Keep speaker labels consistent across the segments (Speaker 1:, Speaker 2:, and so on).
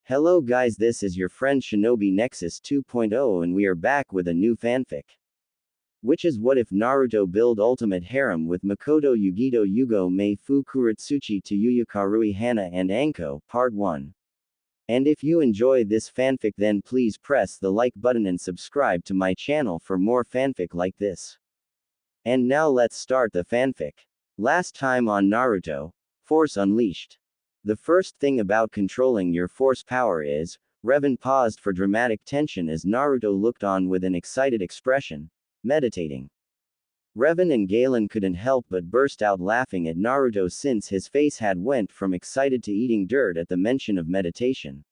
Speaker 1: Hello guys, this is your friend Shinobi Nexus 2.0 and we are back with a new fanfic. Which is What If Naruto Build Ultimate Harem with Mikoto Yugito Yugo Mei Fu Kurotsuchi Tayuya Karugi Hana and Anko, Part 1. And if you enjoy this fanfic then please press the like button and subscribe to my channel for more fanfic like this. And now let's start the fanfic. Last time on Naruto, Force Unleashed. The first thing about controlling your force power is, Revan paused for dramatic tension as Naruto looked on with an excited expression, meditating. Revan and Galen couldn't help but burst out laughing at Naruto since his face had went from excited to eating dirt at the mention of meditation.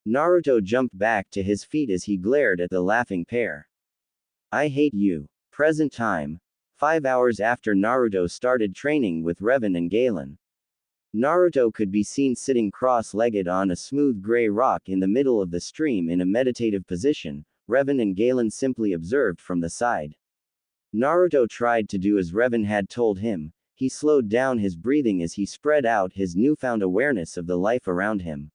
Speaker 1: Naruto jumped back to his feet as he glared at the laughing pair. I hate you. Present time. 5 hours after Naruto started training with Revan and Galen. Naruto could be seen sitting cross-legged on a smooth gray rock in the middle of the stream in a meditative position. Revan and Galen simply observed from the side. Naruto tried to do as Revan had told him. He slowed down his breathing as he spread out his newfound awareness of the life around him.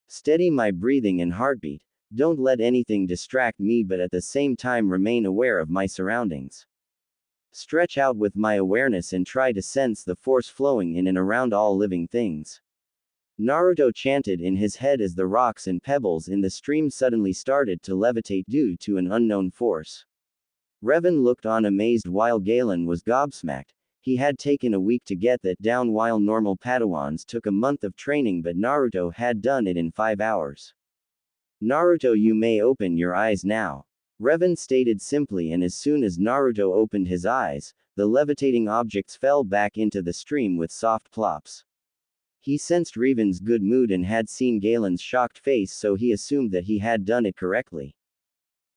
Speaker 1: Steady my breathing and heartbeat. Don't let anything distract me, but at the same time remain aware of my surroundings. Stretch out with my awareness and try to sense the force flowing in and around all living things. Naruto chanted in his head as the rocks and pebbles in the stream suddenly started to levitate due to an unknown force. Revan looked on amazed while Galen was gobsmacked. He had taken a week to get that down while normal Padawans took a month of training, but Naruto had done it in 5 hours. Naruto, you may open your eyes now. Revan stated simply, and as soon as Naruto opened his eyes, the levitating objects fell back into the stream with soft plops. He sensed Revan's good mood and had seen Galen's shocked face, so he assumed that he had done it correctly.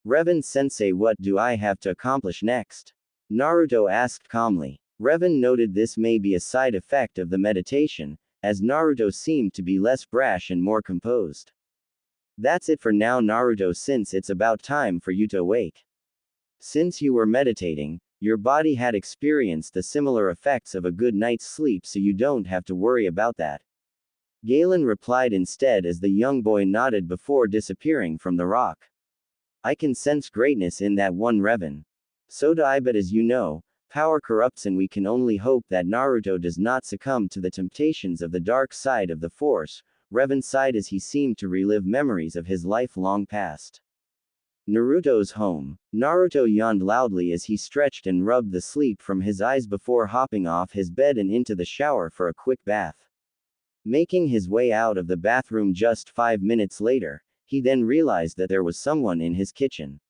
Speaker 1: Revan-sensei, what do I have to accomplish next? Naruto asked calmly. Revan noted this may be a side effect of the meditation, as Naruto seemed to be less brash and more composed. That's it for now, Naruto, since it's about time for you to awake. Since you were meditating, your body had experienced the similar effects of a good night's sleep, so you don't have to worry about that. Galen replied instead as the young boy nodded before disappearing from the rock. I can sense greatness in that one, Revan. So do I, but as you know, power corrupts and we can only hope that Naruto does not succumb to the temptations of the dark side of the Force. Revan sighed as he seemed to relive memories of his life long past. Naruto's home. Naruto yawned loudly as he stretched and rubbed the sleep from his eyes before hopping off his bed and into the shower for a quick bath. Making his way out of the bathroom just 5 minutes later, he then realized that there was someone in his kitchen.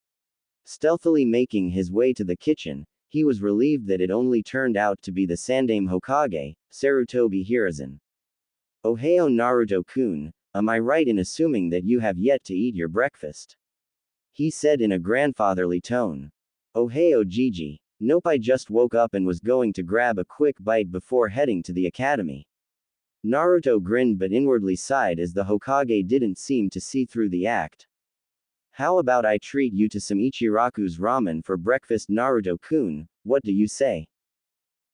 Speaker 1: Stealthily making his way to the kitchen, he was relieved that it only turned out to be the Sandaime Hokage, Sarutobi Hiruzen. Ohio Naruto-kun, am I right in assuming that you have yet to eat your breakfast? He said in a grandfatherly tone. Ohio Gigi. Nope, I just woke up and was going to grab a quick bite before heading to the academy. Naruto grinned but inwardly sighed as the Hokage didn't seem to see through the act. How about I treat you to some Ichiraku's ramen for breakfast, Naruto-kun, what do you say?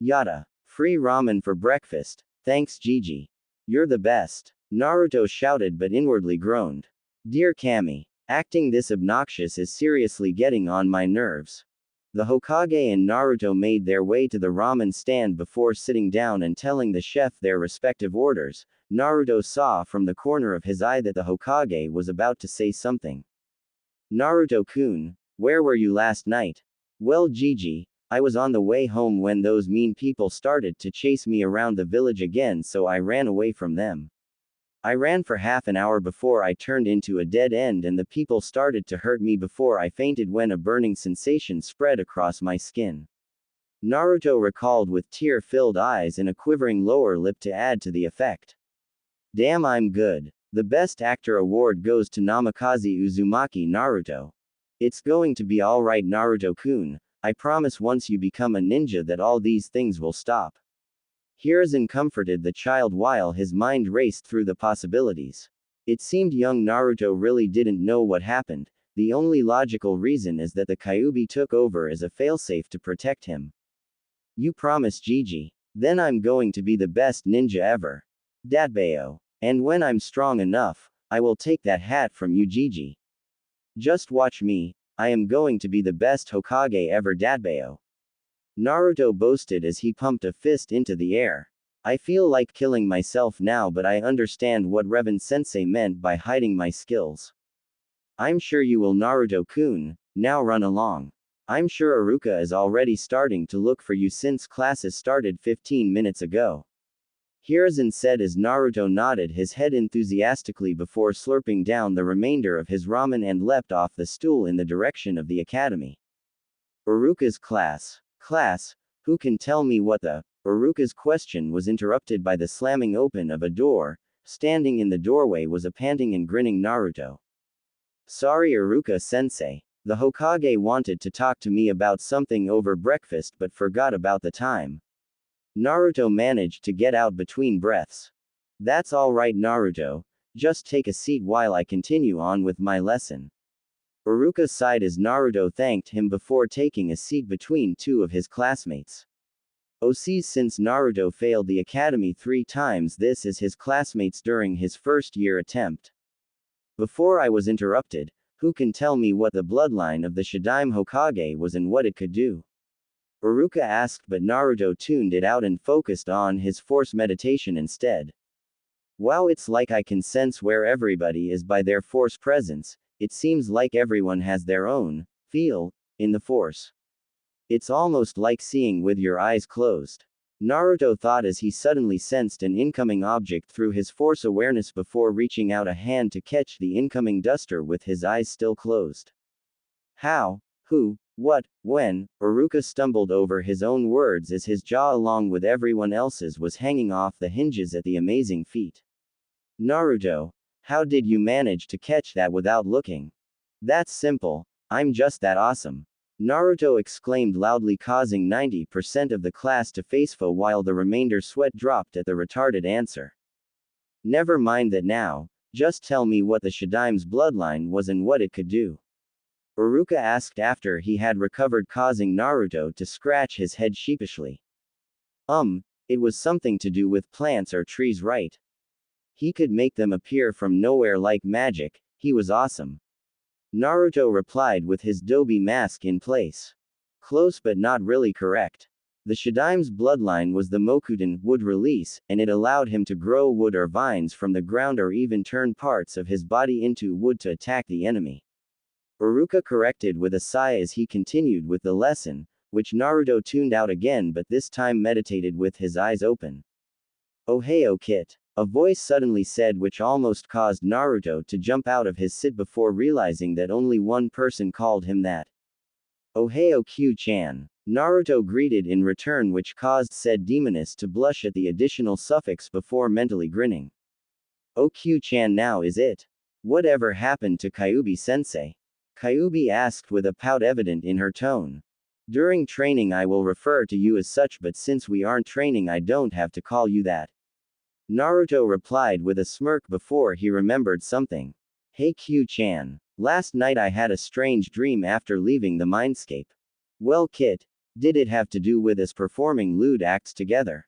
Speaker 1: Yada. Free ramen for breakfast, thanks Gigi. You're the best. Naruto shouted but inwardly groaned. Dear Kami, acting this obnoxious is seriously getting on my nerves. The Hokage and Naruto made their way to the ramen stand before sitting down and telling the chef their respective orders. Naruto saw from the corner of his eye that the Hokage was about to say something. Naruto-kun, where were you last night? Well, Gigi, I was on the way home when those mean people started to chase me around the village again, so I ran away from them. I ran for half an hour before I turned into a dead end and the people started to hurt me before I fainted when a burning sensation spread across my skin. Naruto recalled with tear-filled eyes and a quivering lower lip to add to the effect. Damn, I'm good. The Best Actor award goes to Namikaze Uzumaki. Naruto. It's going to be alright, Naruto-kun. I promise once you become a ninja that all these things will stop. Hiruzen comforted the child while his mind raced through the possibilities. It seemed young Naruto really didn't know what happened. The only logical reason is that the Kyuubi took over as a failsafe to protect him. You promise, Gigi? Then I'm going to be the best ninja ever. Datbeo. And when I'm strong enough, I will take that hat from you, Gigi. Just watch me, I am going to be the best Hokage ever, Datbeo. Naruto boasted as he pumped a fist into the air. I feel like killing myself now, but I understand what Revan-sensei meant by hiding my skills. I'm sure you will, Naruto-kun, now run along. I'm sure Iruka is already starting to look for you since classes started 15 minutes ago. Hiruzen said as Naruto nodded his head enthusiastically before slurping down the remainder of his ramen and leapt off the stool in the direction of the academy. Iruka's class. Class, who can tell me what the... Iruka's question was interrupted by the slamming open of a door. Standing in the doorway was a panting and grinning Naruto. Sorry, Iruka-sensei. The Hokage wanted to talk to me about something over breakfast but forgot about the time. Naruto managed to get out between breaths. That's all right, Naruto. Just take a seat while I continue on with my lesson. Iruka sighed as Naruto thanked him before taking a seat between two of his classmates. Since Naruto failed the academy 3 times, this is his classmates during his first year attempt. Before I was interrupted, who can tell me what the bloodline of the Shadaime Hokage was and what it could do? Iruka asked, but Naruto tuned it out and focused on his force meditation instead. Wow, it's like I can sense where everybody is by their force presence. It seems like everyone has their own feel in the force. It's almost like seeing with your eyes closed. Naruto thought as he suddenly sensed an incoming object through his force awareness before reaching out a hand to catch the incoming duster with his eyes still closed. How? Who? What? When? Iruka stumbled over his own words as his jaw along with everyone else's was hanging off the hinges at the amazing feat. Naruto, how did you manage to catch that without looking? That's simple. I'm just that awesome. Naruto exclaimed loudly, causing 90% of the class to facefo while the remainder sweat dropped at the retarded answer. Never mind that now, just tell me what the Shadaime's bloodline was and what it could do. Iruka asked after he had recovered, causing Naruto to scratch his head sheepishly. It was something to do with plants or trees, right? He could make them appear from nowhere like magic. He was awesome. Naruto replied with his Dobi mask in place. Close but not really correct. The Shadaime's bloodline was the Mokuton wood release, and it allowed him to grow wood or vines from the ground or even turn parts of his body into wood to attack the enemy. Iruka corrected with a sigh as he continued with the lesson, which Naruto tuned out again but this time meditated with his eyes open. Oh hey, oh Kit. A voice suddenly said, which almost caused Naruto to jump out of his sit before realizing that only one person called him that. Ohio Q-chan. Naruto greeted in return, which caused said demoness to blush at the additional suffix before mentally grinning. Oh Q-chan, now is it? Whatever happened to Kyuubi-sensei? Kyuubi asked with a pout evident in her tone. During training I will refer to you as such, but since we aren't training I don't have to call you that. Naruto replied with a smirk before he remembered something. Hey Q-chan. Last night I had a strange dream after leaving the mindscape. Well Kit, did it have to do with us performing lewd acts together?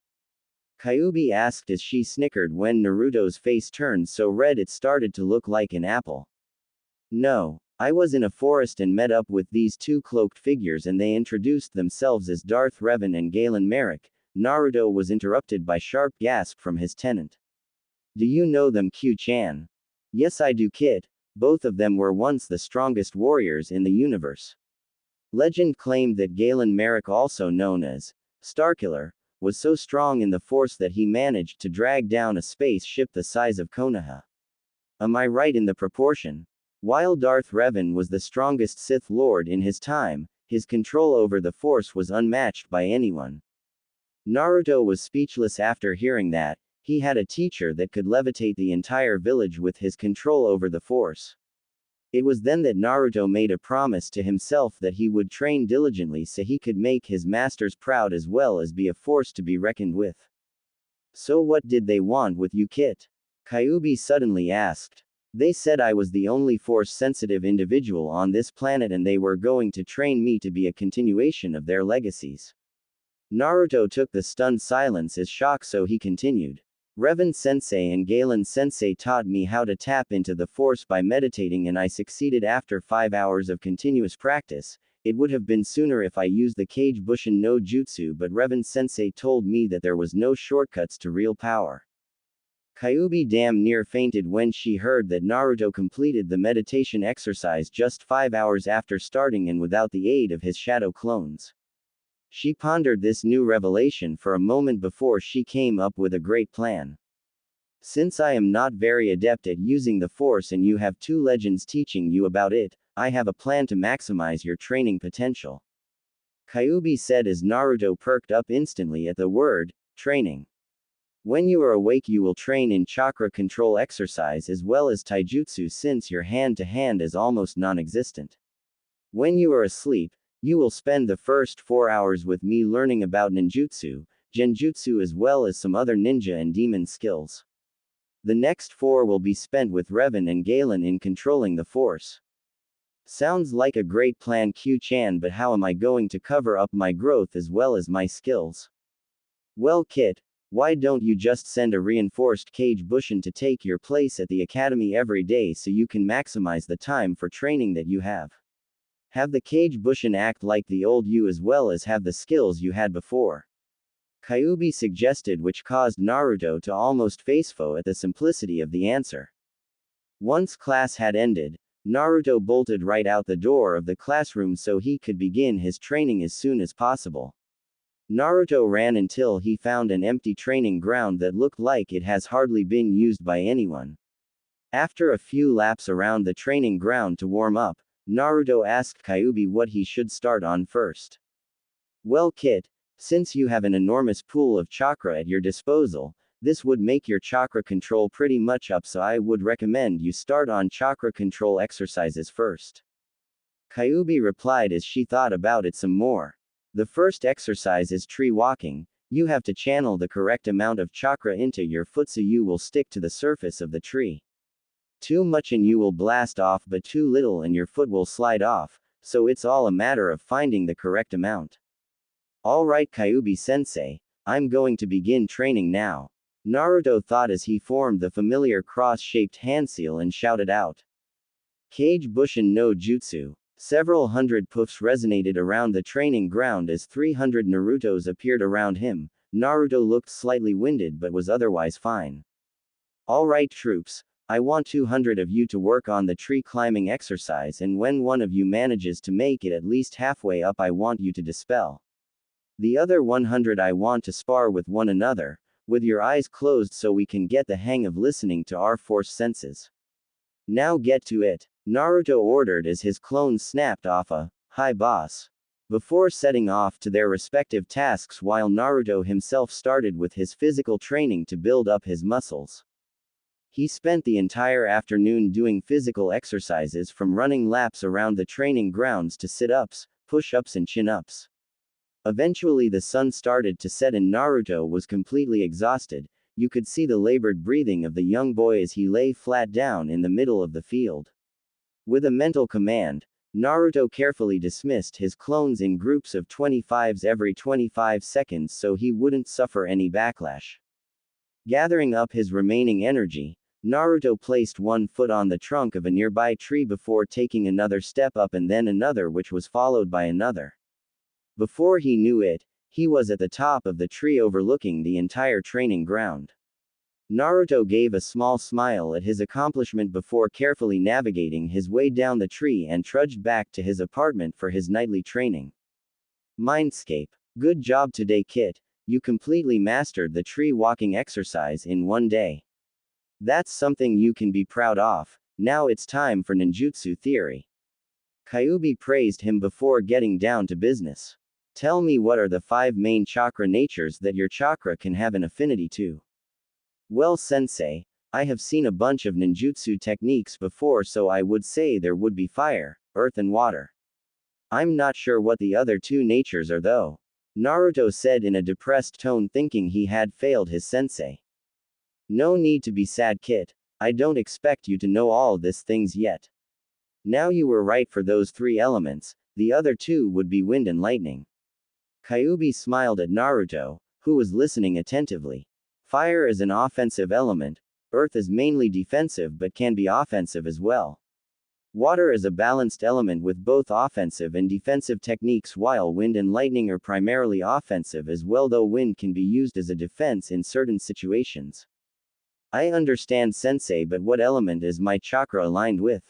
Speaker 1: Kyuubi asked as she snickered when Naruto's face turned so red it started to look like an apple. No. I was in a forest and met up with these two cloaked figures and they introduced themselves as Darth Revan and Galen Merrick. Naruto was interrupted by sharp gasp from his tenant. Do you know them, Q-chan? Yes I do Kit. Both of them were once the strongest warriors in the universe. Legend claimed that Galen Merrick, also known as Starkiller, was so strong in the force that he managed to drag down a spaceship the size of Konoha. Am I right in the proportion? While Darth Revan was the strongest Sith Lord in his time, his control over the force was unmatched by anyone. Naruto was speechless after hearing that. He had a teacher that could levitate the entire village with his control over the force. It was then that Naruto made a promise to himself that he would train diligently so he could make his masters proud as well as be a force to be reckoned with. So what did they want with you, Kit? Kyuubi suddenly asked. They said I was the only force-sensitive individual on this planet and they were going to train me to be a continuation of their legacies. Naruto took the stunned silence as shock, so he continued. Revan Sensei and Galen Sensei taught me how to tap into the Force by meditating, and I succeeded after 5 hours of continuous practice. It would have been sooner if I used the Kage Bushin no Jutsu, but Revan Sensei told me that there was no shortcuts to real power. Kyuubi damn near fainted when she heard that Naruto completed the meditation exercise just 5 hours after starting and without the aid of his shadow clones. She pondered this new revelation for a moment before she came up with a great plan. Since I am not very adept at using the Force and you have 2 legends teaching you about it, I have a plan to maximize your training potential. Kyuubi said as Naruto perked up instantly at the word, training. When you are awake you will train in chakra control exercise as well as taijutsu, since your hand-to-hand is almost non-existent. When you are asleep, you will spend the first 4 hours with me learning about ninjutsu, genjutsu as well as some other ninja and demon skills. The next 4 will be spent with Revan and Galen in controlling the Force. Sounds like a great plan, Q-chan, but how am I going to cover up my growth as well as my skills? Well Kit, why don't you just send a reinforced Kage Bushin to take your place at the academy every day so you can maximize the time for training that you have? Have the Kage Bushin act like the old you as well as have the skills you had before. Kyuubi suggested, which caused Naruto to almost facefo at the simplicity of the answer. Once class had ended, Naruto bolted right out the door of the classroom so he could begin his training as soon as possible. Naruto ran until he found an empty training ground that looked like it has hardly been used by anyone. After a few laps around the training ground to warm up, Naruto asked Kyuubi what he should start on first. Well Kit, since you have an enormous pool of chakra at your disposal, this would make your chakra control pretty much up, so I would recommend you start on chakra control exercises first. Kyuubi replied as she thought about it some more. The first exercise is tree walking. You have to channel the correct amount of chakra into your foot so you will stick to the surface of the tree. Too much and you will blast off, but too little and your foot will slide off, so it's all a matter of finding the correct amount. Alright Kyuubi-sensei, I'm going to begin training now. Naruto thought as he formed the familiar cross-shaped hand seal and shouted out. Kage Bushin no Jutsu. Several hundred poofs resonated around the training ground as 300 Narutos appeared around him. Naruto looked slightly winded but was otherwise fine. Alright troops, I want 200 of you to work on the tree climbing exercise, and when one of you manages to make it at least halfway up I want you to dispel. The other 100 I want to spar with one another, with your eyes closed so we can get the hang of listening to our Force senses. Now get to it, Naruto ordered as his clones snapped off a, "Hi boss," before setting off to their respective tasks, while Naruto himself started with his physical training to build up his muscles. He spent the entire afternoon doing physical exercises, from running laps around the training grounds to sit-ups, push-ups and chin-ups. Eventually the sun started to set and Naruto was completely exhausted. You could see the labored breathing of the young boy as he lay flat down in the middle of the field. With a mental command, Naruto carefully dismissed his clones in groups of 25s every 25 seconds so he wouldn't suffer any backlash. Gathering up his remaining energy, Naruto placed one foot on the trunk of a nearby tree before taking another step up and then another, which was followed by another. Before he knew it, he was at the top of the tree overlooking the entire training ground. Naruto gave a small smile at his accomplishment before carefully navigating his way down the tree and trudged back to his apartment for his nightly training. Mindscape. Good job today, Kit. You completely mastered the tree walking exercise in one day. That's something you can be proud of. Now it's time for ninjutsu theory. Kyuubi praised him before getting down to business. Tell me, what are the 5 main chakra natures that your chakra can have an affinity to? Well sensei, I have seen a bunch of ninjutsu techniques before, so I would say there would be fire, earth and water. I'm not sure what the other 2 natures are though. Naruto said in a depressed tone, thinking he had failed his sensei. No need to be sad, Kit. I don't expect you to know all these things yet. Now you were right for those 3 elements, the other 2 would be wind and lightning. Kyuubi smiled at Naruto, who was listening attentively. Fire is an offensive element, earth is mainly defensive but can be offensive as well. Water is a balanced element with both offensive and defensive techniques, while wind and lightning are primarily offensive as well, though wind can be used as a defense in certain situations. I understand, sensei, but what element is my chakra aligned with?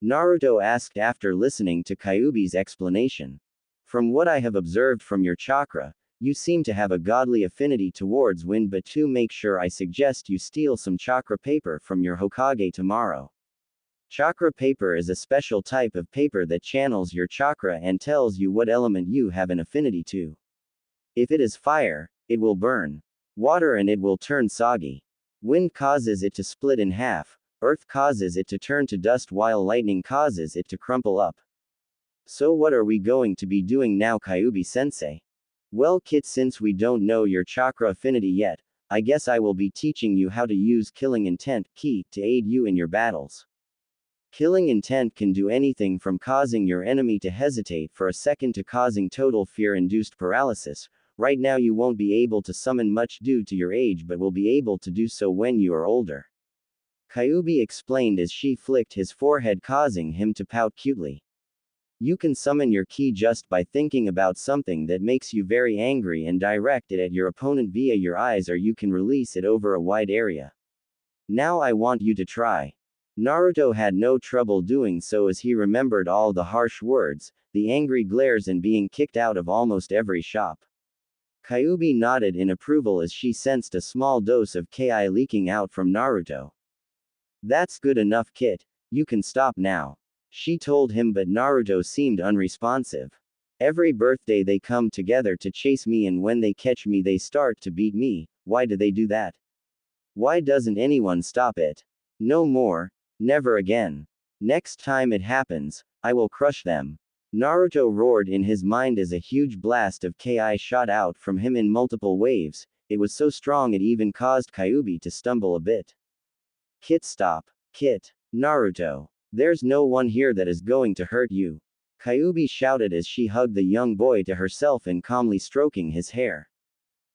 Speaker 1: Naruto asked after listening to Kyuubi's explanation. From what I have observed from your chakra, you seem to have a godly affinity towards wind, but to make sure, I suggest you steal some chakra paper from your Hokage tomorrow. Chakra paper is a special type of paper that channels your chakra and tells you what element you have an affinity to. If it is fire, it will burn. Water, and it will turn soggy. Wind causes it to split in half. Earth causes it to turn to dust, while lightning causes it to crumple up. So what are we going to be doing now, Kyuubi-sensei? Well, Kit, since we don't know your chakra affinity yet, I guess I will be teaching you how to use killing intent ki to aid you in your battles. Killing intent can do anything from causing your enemy to hesitate for a second to causing total fear-induced paralysis. Right now you won't be able to summon much due to your age, but will be able to do so when you are older. Kyuubi explained as she flicked his forehead, causing him to pout cutely. You can summon your ki just by thinking about something that makes you very angry and direct it at your opponent via your eyes, or you can release it over a wide area. Now I want you to try. Naruto had no trouble doing so as he remembered all the harsh words, the angry glares, and being kicked out of almost every shop. Kyuubi nodded in approval as she sensed a small dose of ki leaking out from Naruto. That's good enough, Kit. You can stop now, she told him, but Naruto seemed unresponsive. Every birthday they come together to chase me, and when they catch me they start to beat me. Why do they do that? Why doesn't anyone stop it? No more. Never again. Next time it happens, I will crush them. Naruto roared in his mind as a huge blast of ki shot out from him in multiple waves. It was so strong it even caused Kyuubi to stumble a bit. Kit, stop. Kit. Naruto. There's no one here that is going to hurt you. Kyuubi shouted as she hugged the young boy to herself and calmly stroking his hair.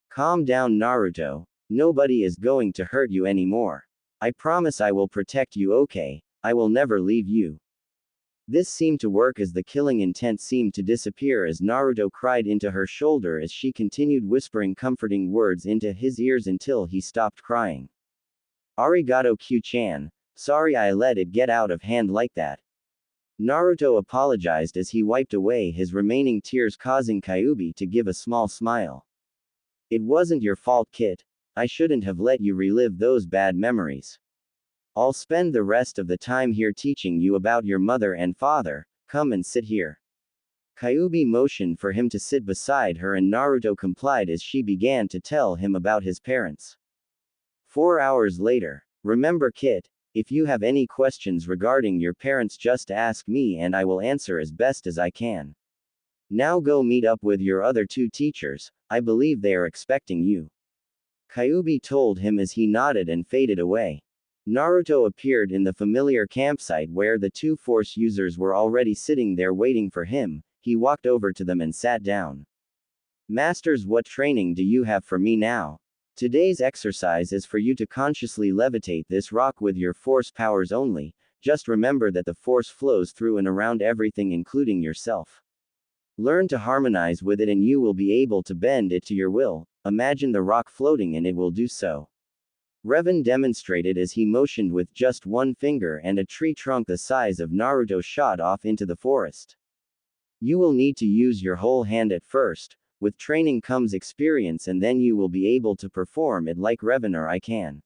Speaker 1: Calm down, Naruto. Nobody is going to hurt you anymore. I promise I will protect you, okay? I will never leave you. This seemed to work as the killing intent seemed to disappear as Naruto cried into her shoulder as she continued whispering comforting words into his ears until he stopped crying. Arigato, Q-chan. Sorry I let it get out of hand like that. Naruto apologized as he wiped away his remaining tears, causing Kyuubi to give a small smile. It wasn't your fault, Kit. I shouldn't have let you relive those bad memories. I'll spend the rest of the time here teaching you about your mother and father. Come and sit here. Kyuubi motioned for him to sit beside her, and Naruto complied as she began to tell him about his parents. 4 hours later. Remember, Kit, if you have any questions regarding your parents, just ask me and I will answer as best as I can. Now go meet up with your other 2 teachers. I believe they are expecting you. Kyuubi told him as he nodded and faded away. Naruto appeared in the familiar campsite where the 2 force users were already sitting there waiting for him. He walked over to them and sat down. Masters, what training do you have for me now? Today's exercise is for you to consciously levitate this rock with your force powers only. Just remember that the force flows through and around everything, including yourself. Learn to harmonize with it and you will be able to bend it to your will. Imagine the rock floating and it will do so. Revan demonstrated as he motioned with just one finger, and a tree trunk the size of Naruto shot off into the forest. You will need to use your whole hand at first. With training comes experience, and then you will be able to perform it like Revan or I can.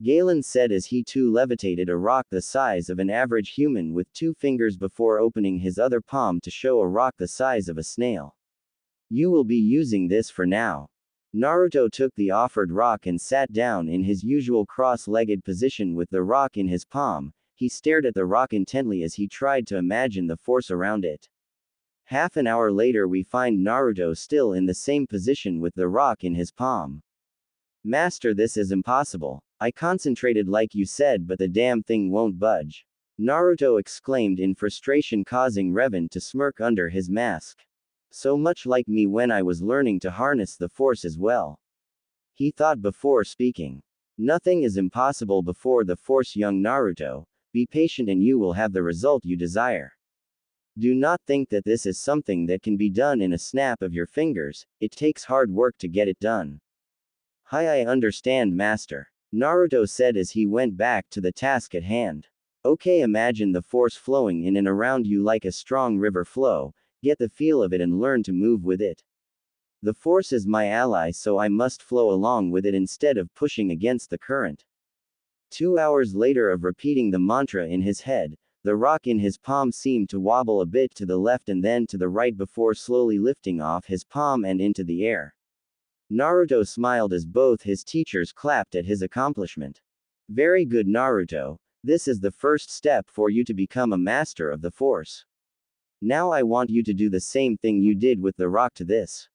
Speaker 1: Galen said as he too levitated a rock the size of an average human with 2 fingers before opening his other palm to show a rock the size of a snail. You will be using this for now. Naruto took the offered rock and sat down in his usual cross-legged position with the rock in his palm. He stared at the rock intently as he tried to imagine the force around it. Half an hour later we find Naruto still in the same position with the rock in his palm. Master, this is impossible. I concentrated like you said, but the damn thing won't budge. Naruto exclaimed in frustration, causing Revan to smirk under his mask. So much like me when I was learning to harness the force as well. he thought before speaking. Nothing is impossible before the Force, young Naruto. Be patient and you will have the result you desire. Do not think that this is something that can be done in a snap of your fingers, it takes hard work to get it done. I understand, master, Naruto said as he went back to the task at hand. Okay, imagine the Force flowing in and around you like a strong river flow, get the feel of it and learn to move with it. The Force is my ally, so I must flow along with it instead of pushing against the current. 2 hours later of repeating the mantra in his head, the rock in his palm seemed to wobble a bit to the left and then to the right before slowly lifting off his palm and into the air. Naruto smiled as both his teachers clapped at his accomplishment. Very good, Naruto. This is the first step for you to become a master of the Force. Now I want you to do the same thing you did with the rock to this.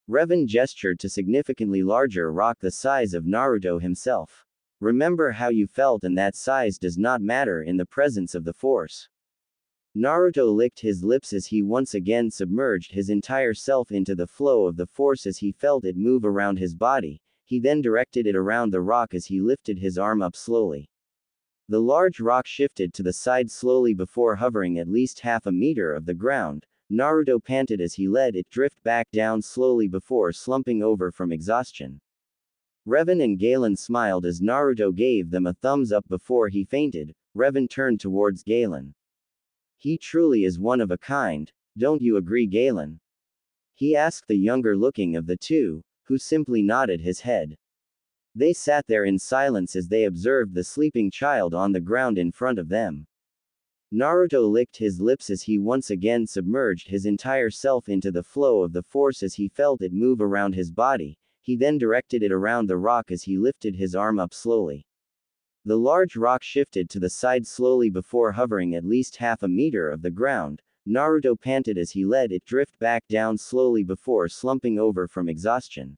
Speaker 1: Revan gestured to significantly larger rock the size of Naruto himself. Remember how you felt, and that size does not matter in the presence of the Force. Naruto licked his lips as he once again submerged his entire self into the flow of the Force as he felt it move around his body. He then directed it around the rock as he lifted his arm up slowly. The large rock shifted to the side slowly before hovering at least half a meter of the ground. Naruto panted as he let it drift back down slowly before slumping over from exhaustion. Revan and Galen smiled as Naruto gave them a thumbs up before he fainted. Revan turned towards Galen. He truly is one of a kind, don't you agree, Galen? He asked the younger looking of the two, who simply nodded his head. They sat there in silence as they observed the sleeping child on the ground in front of them. Naruto licked his lips as he once again submerged his entire self into the flow of the Force as he felt it move around his body. He then directed it around the rock as he lifted his arm up slowly. The large rock shifted to the side slowly before hovering at least half a meter of the ground. Naruto panted as he let it drift back down slowly before slumping over from exhaustion.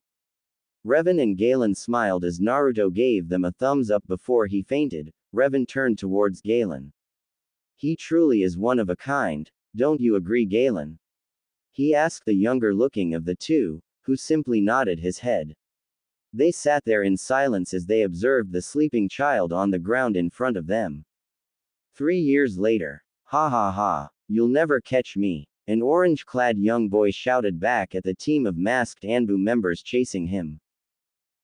Speaker 1: Revan and Galen smiled as Naruto gave them a thumbs up before he fainted. Revan turned towards Galen. He truly is one of a kind, don't you agree, Galen? He asked the younger looking of the two, who simply nodded his head. They sat there in silence as they observed the sleeping child on the ground in front of them. 3 years later. Ha ha ha, you'll never catch me, an orange-clad young boy shouted back at the team of masked Anbu members chasing him.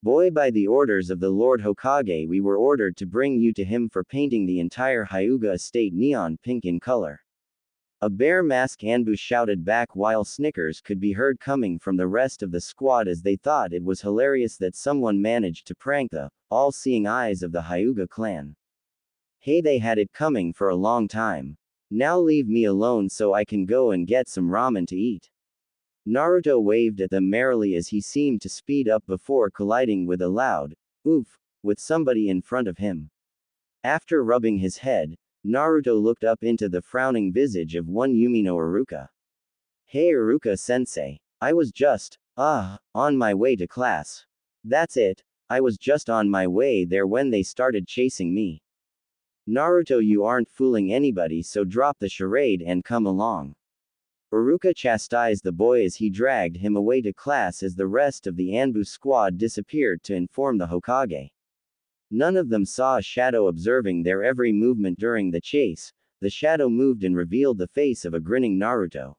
Speaker 1: Boy, by the orders of the Lord Hokage, we were ordered to bring you to him for painting the entire Hyuga estate neon pink in color. A bear mask Anbu shouted back while snickers could be heard coming from the rest of the squad as they thought it was hilarious that someone managed to prank the all-seeing eyes of the Hyuga clan. Hey, they had it coming for a long time. Now leave me alone so I can go and get some ramen to eat. Naruto waved at them merrily as he seemed to speed up before colliding with a loud oof with somebody in front of him. After rubbing his head, Naruto looked up into the frowning visage of one Yumino Iruka. Hey Iruka-sensei, I was just, on my way to class. That's it, I was just on my way there when they started chasing me. Naruto, you aren't fooling anybody, so drop the charade and come along. Iruka chastised the boy as he dragged him away to class as the rest of the Anbu squad disappeared to inform the Hokage. None of them saw a shadow observing their every movement during the chase. The shadow moved and revealed the face of a grinning Naruto.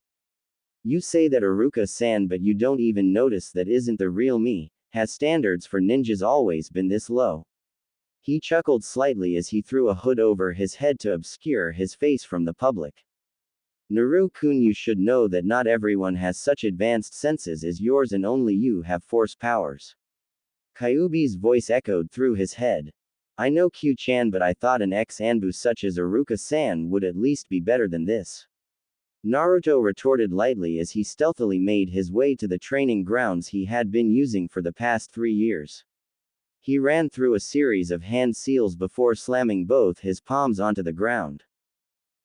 Speaker 1: You say that, Iruka-san, but you don't even notice that isn't the real me. Has standards for ninjas always been this low? He chuckled slightly as he threw a hood over his head to obscure his face from the public. Naru-kun, you should know that not everyone has such advanced senses as yours and only you have force powers. Kyuubi's voice echoed through his head. I know Q-chan, but I thought an ex-Anbu such as Iruka-san would at least be better than this. Naruto retorted lightly as he stealthily made his way to the training grounds he had been using for the past 3 years. He ran through a series of hand seals before slamming both his palms onto the ground.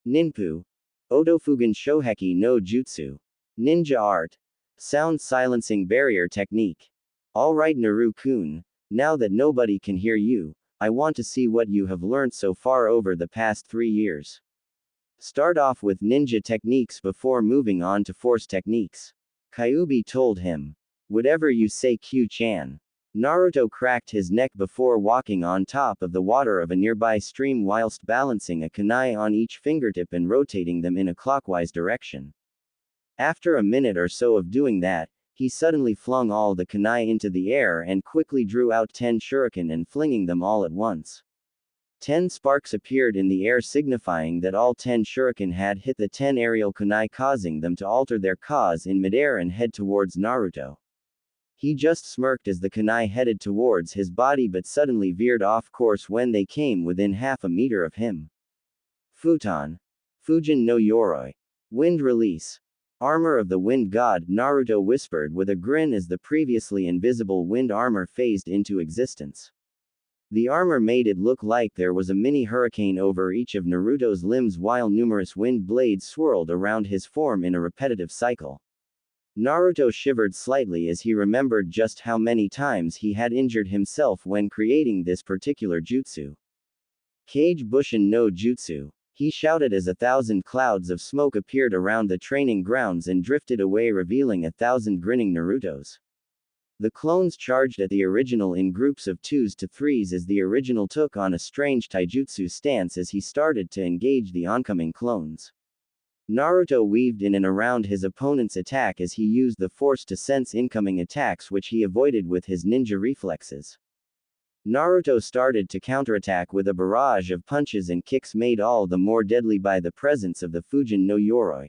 Speaker 1: Ninpu. Otofugen Shoheki no Jutsu. Ninja Art. Sound Silencing Barrier Technique. Alright Naru-kun, now that nobody can hear you, I want to see what you have learned so far over the past 3 years. Start off with ninja techniques before moving on to force techniques. Kyuubi told him. Whatever you say, Q-chan. Naruto cracked his neck before walking on top of the water of a nearby stream whilst balancing a kunai on each fingertip and rotating them in a clockwise direction. After a minute or so of doing that, he suddenly flung all the kunai into the air and quickly drew out 10 shuriken and flinging them all at once. 10 sparks appeared in the air signifying that all 10 shuriken had hit the 10 aerial kunai, causing them to alter their cause in midair and head towards Naruto. He just smirked as the kunai headed towards his body but suddenly veered off course when they came within half a meter of him. Futon. Fujin no Yoroi. Wind release. Armor of the wind god, Naruto whispered with a grin as the previously invisible wind armor phased into existence. The armor made it look like there was a mini hurricane over each of Naruto's limbs while numerous wind blades swirled around his form in a repetitive cycle. Naruto shivered slightly as he remembered just how many times he had injured himself when creating this particular jutsu. Kage Bushin no Jutsu. He shouted as 1,000 clouds of smoke appeared around the training grounds and drifted away, revealing 1,000 grinning Narutos. The clones charged at the original in groups of 2s to 3s as the original took on a strange taijutsu stance as he started to engage the oncoming clones. Naruto weaved in and around his opponent's attack as he used the force to sense incoming attacks, which he avoided with his ninja reflexes. Naruto started to counterattack with a barrage of punches and kicks made all the more deadly by the presence of the Fujin no Yoroi.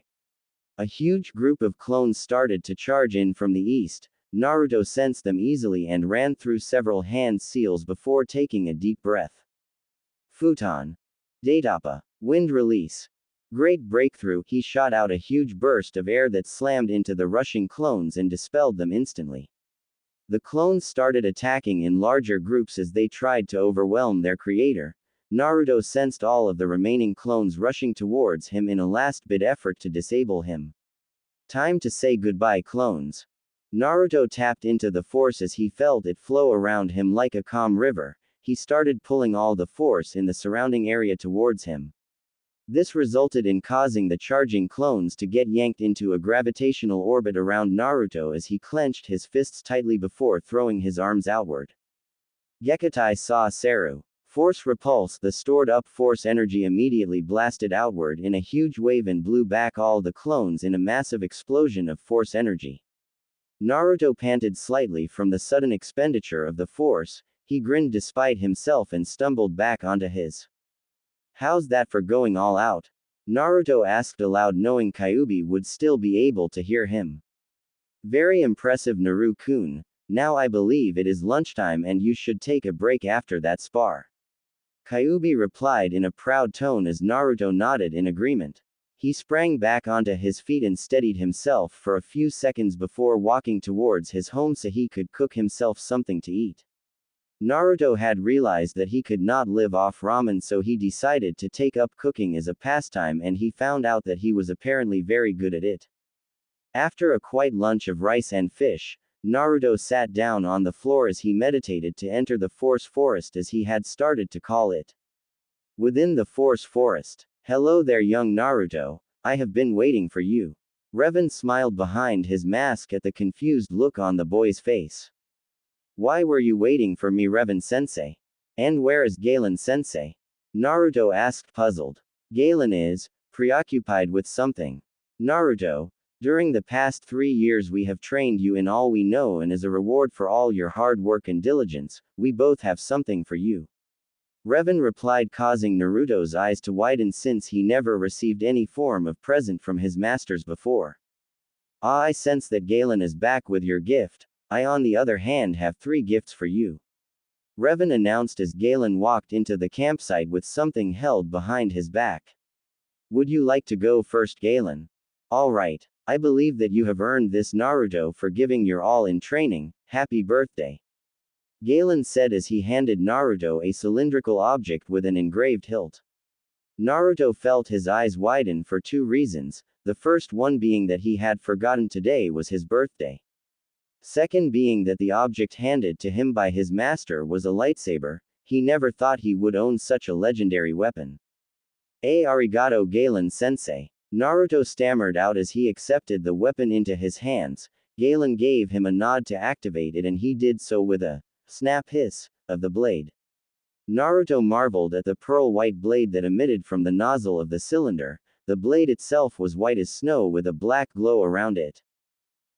Speaker 1: A huge group of clones started to charge in from the east. Naruto sensed them easily and ran through several hand seals before taking a deep breath. Futon. Datappa. Wind release. Great breakthrough, he shot out a huge burst of air that slammed into the rushing clones and dispelled them instantly. The clones started attacking in larger groups as they tried to overwhelm their creator. Naruto sensed all of the remaining clones rushing towards him in a last-bit effort to disable him. Time to say goodbye, clones. Naruto tapped into the force as he felt it flow around him like a calm river. He started pulling all the force in the surrounding area towards him. This resulted in causing the charging clones to get yanked into a gravitational orbit around Naruto as he clenched his fists tightly before throwing his arms outward. Gekutai Sa Seru. Force repulse. The stored-up force energy immediately blasted outward in a huge wave and blew back all the clones in a massive explosion of force energy. Naruto panted slightly from the sudden expenditure of the force. He grinned despite himself and stumbled back onto his. How's that for going all out? Naruto asked aloud, knowing Kyuubi would still be able to hear him. Very impressive, Naru-kun. Now I believe it is lunchtime and you should take a break after that spar. Kyuubi replied in a proud tone as Naruto nodded in agreement. He sprang back onto his feet and steadied himself for a few seconds before walking towards his home so he could cook himself something to eat. Naruto had realized that he could not live off ramen, so he decided to take up cooking as a pastime, and he found out that he was apparently very good at it. After a quiet lunch of rice and fish, Naruto sat down on the floor as he meditated to enter the Force Forest, as he had started to call it. Within the Force Forest. Hello there, young Naruto. I have been waiting for you. Revan smiled behind his mask at the confused look on the boy's face. Why were you waiting for me, Revan-sensei? And where is Galen-sensei? Naruto asked, puzzled. Galen is preoccupied with something. Naruto, during the past 3 years we have trained you in all we know, and as a reward for all your hard work and diligence, we both have something for you. Revan replied, causing Naruto's eyes to widen since he never received any form of present from his masters before. Ah, I sense that Galen is back with your gift. I on the other hand have 3 gifts for you. Revan announced as Galen walked into the campsite with something held behind his back. Would you like to go first, Galen? Alright, I believe that you have earned this, Naruto, for giving your all in training. Happy birthday. Galen said as he handed Naruto a cylindrical object with an engraved hilt. Naruto felt his eyes widen for 2 reasons, the first one being that he had forgotten today was his birthday. Second being that the object handed to him by his master was a lightsaber. He never thought he would own such a legendary weapon. Arigato, Galen-sensei. Naruto stammered out as he accepted the weapon into his hands. Galen gave him a nod to activate it, and he did so with a snap hiss, of the blade. Naruto marveled at the pearl-white blade that emitted from the nozzle of the cylinder. The blade itself was white as snow with a black glow around it.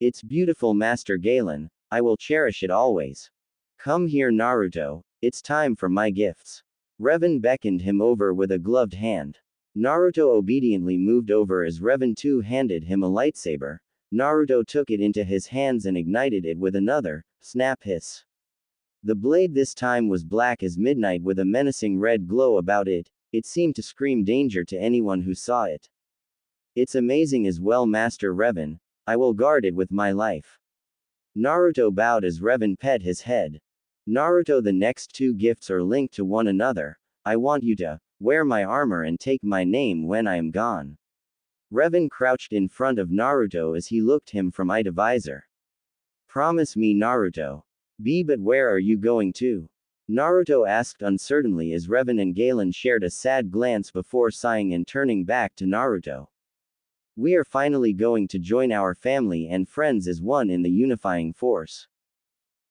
Speaker 1: It's beautiful, Master Galen. I will cherish it always. Come here, Naruto. It's time for my gifts. Revan beckoned him over with a gloved hand. Naruto obediently moved over as Revan too handed him a lightsaber. Naruto took it into his hands and ignited it with another, snap hiss. The blade this time was black as midnight with a menacing red glow about it. It seemed to scream danger to anyone who saw it. It's amazing as well, Master Revan. I will guard it with my life. Naruto bowed as Revan pet his head. Naruto, the next two gifts are linked to one another. I want you to wear my armor and take my name when I am gone. Revan crouched in front of Naruto as he looked him from eye to visor. Promise me, Naruto. But where are you going to? Naruto asked uncertainly as Revan and Galen shared a sad glance before sighing and turning back to Naruto. We are finally going to join our family and friends as one in the unifying force.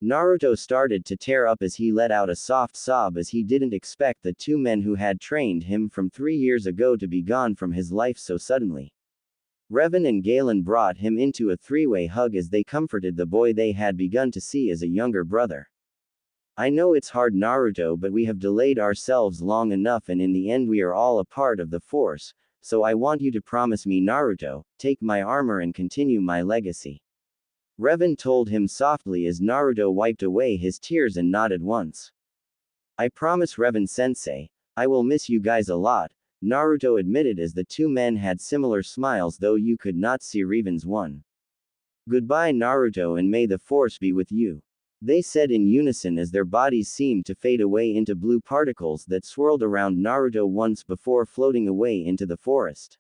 Speaker 1: Naruto started to tear up as he let out a soft sob as he didn't expect the two men who had trained him from 3 years ago to be gone from his life so suddenly. Revan and Galen brought him into a three-way hug as they comforted the boy they had begun to see as a younger brother. I know it's hard, Naruto, but we have delayed ourselves long enough, and in the end we are all a part of the force, so I want you to promise me, Naruto, take my armor and continue my legacy. Revan told him softly as Naruto wiped away his tears and nodded once. I promise, Revan-sensei. I will miss you guys a lot, Naruto admitted as the two men had similar smiles, though you could not see Revan's one. Goodbye, Naruto, and may the force be with you. They said in unison as their bodies seemed to fade away into blue particles that swirled around Naruto once before floating away into the forest.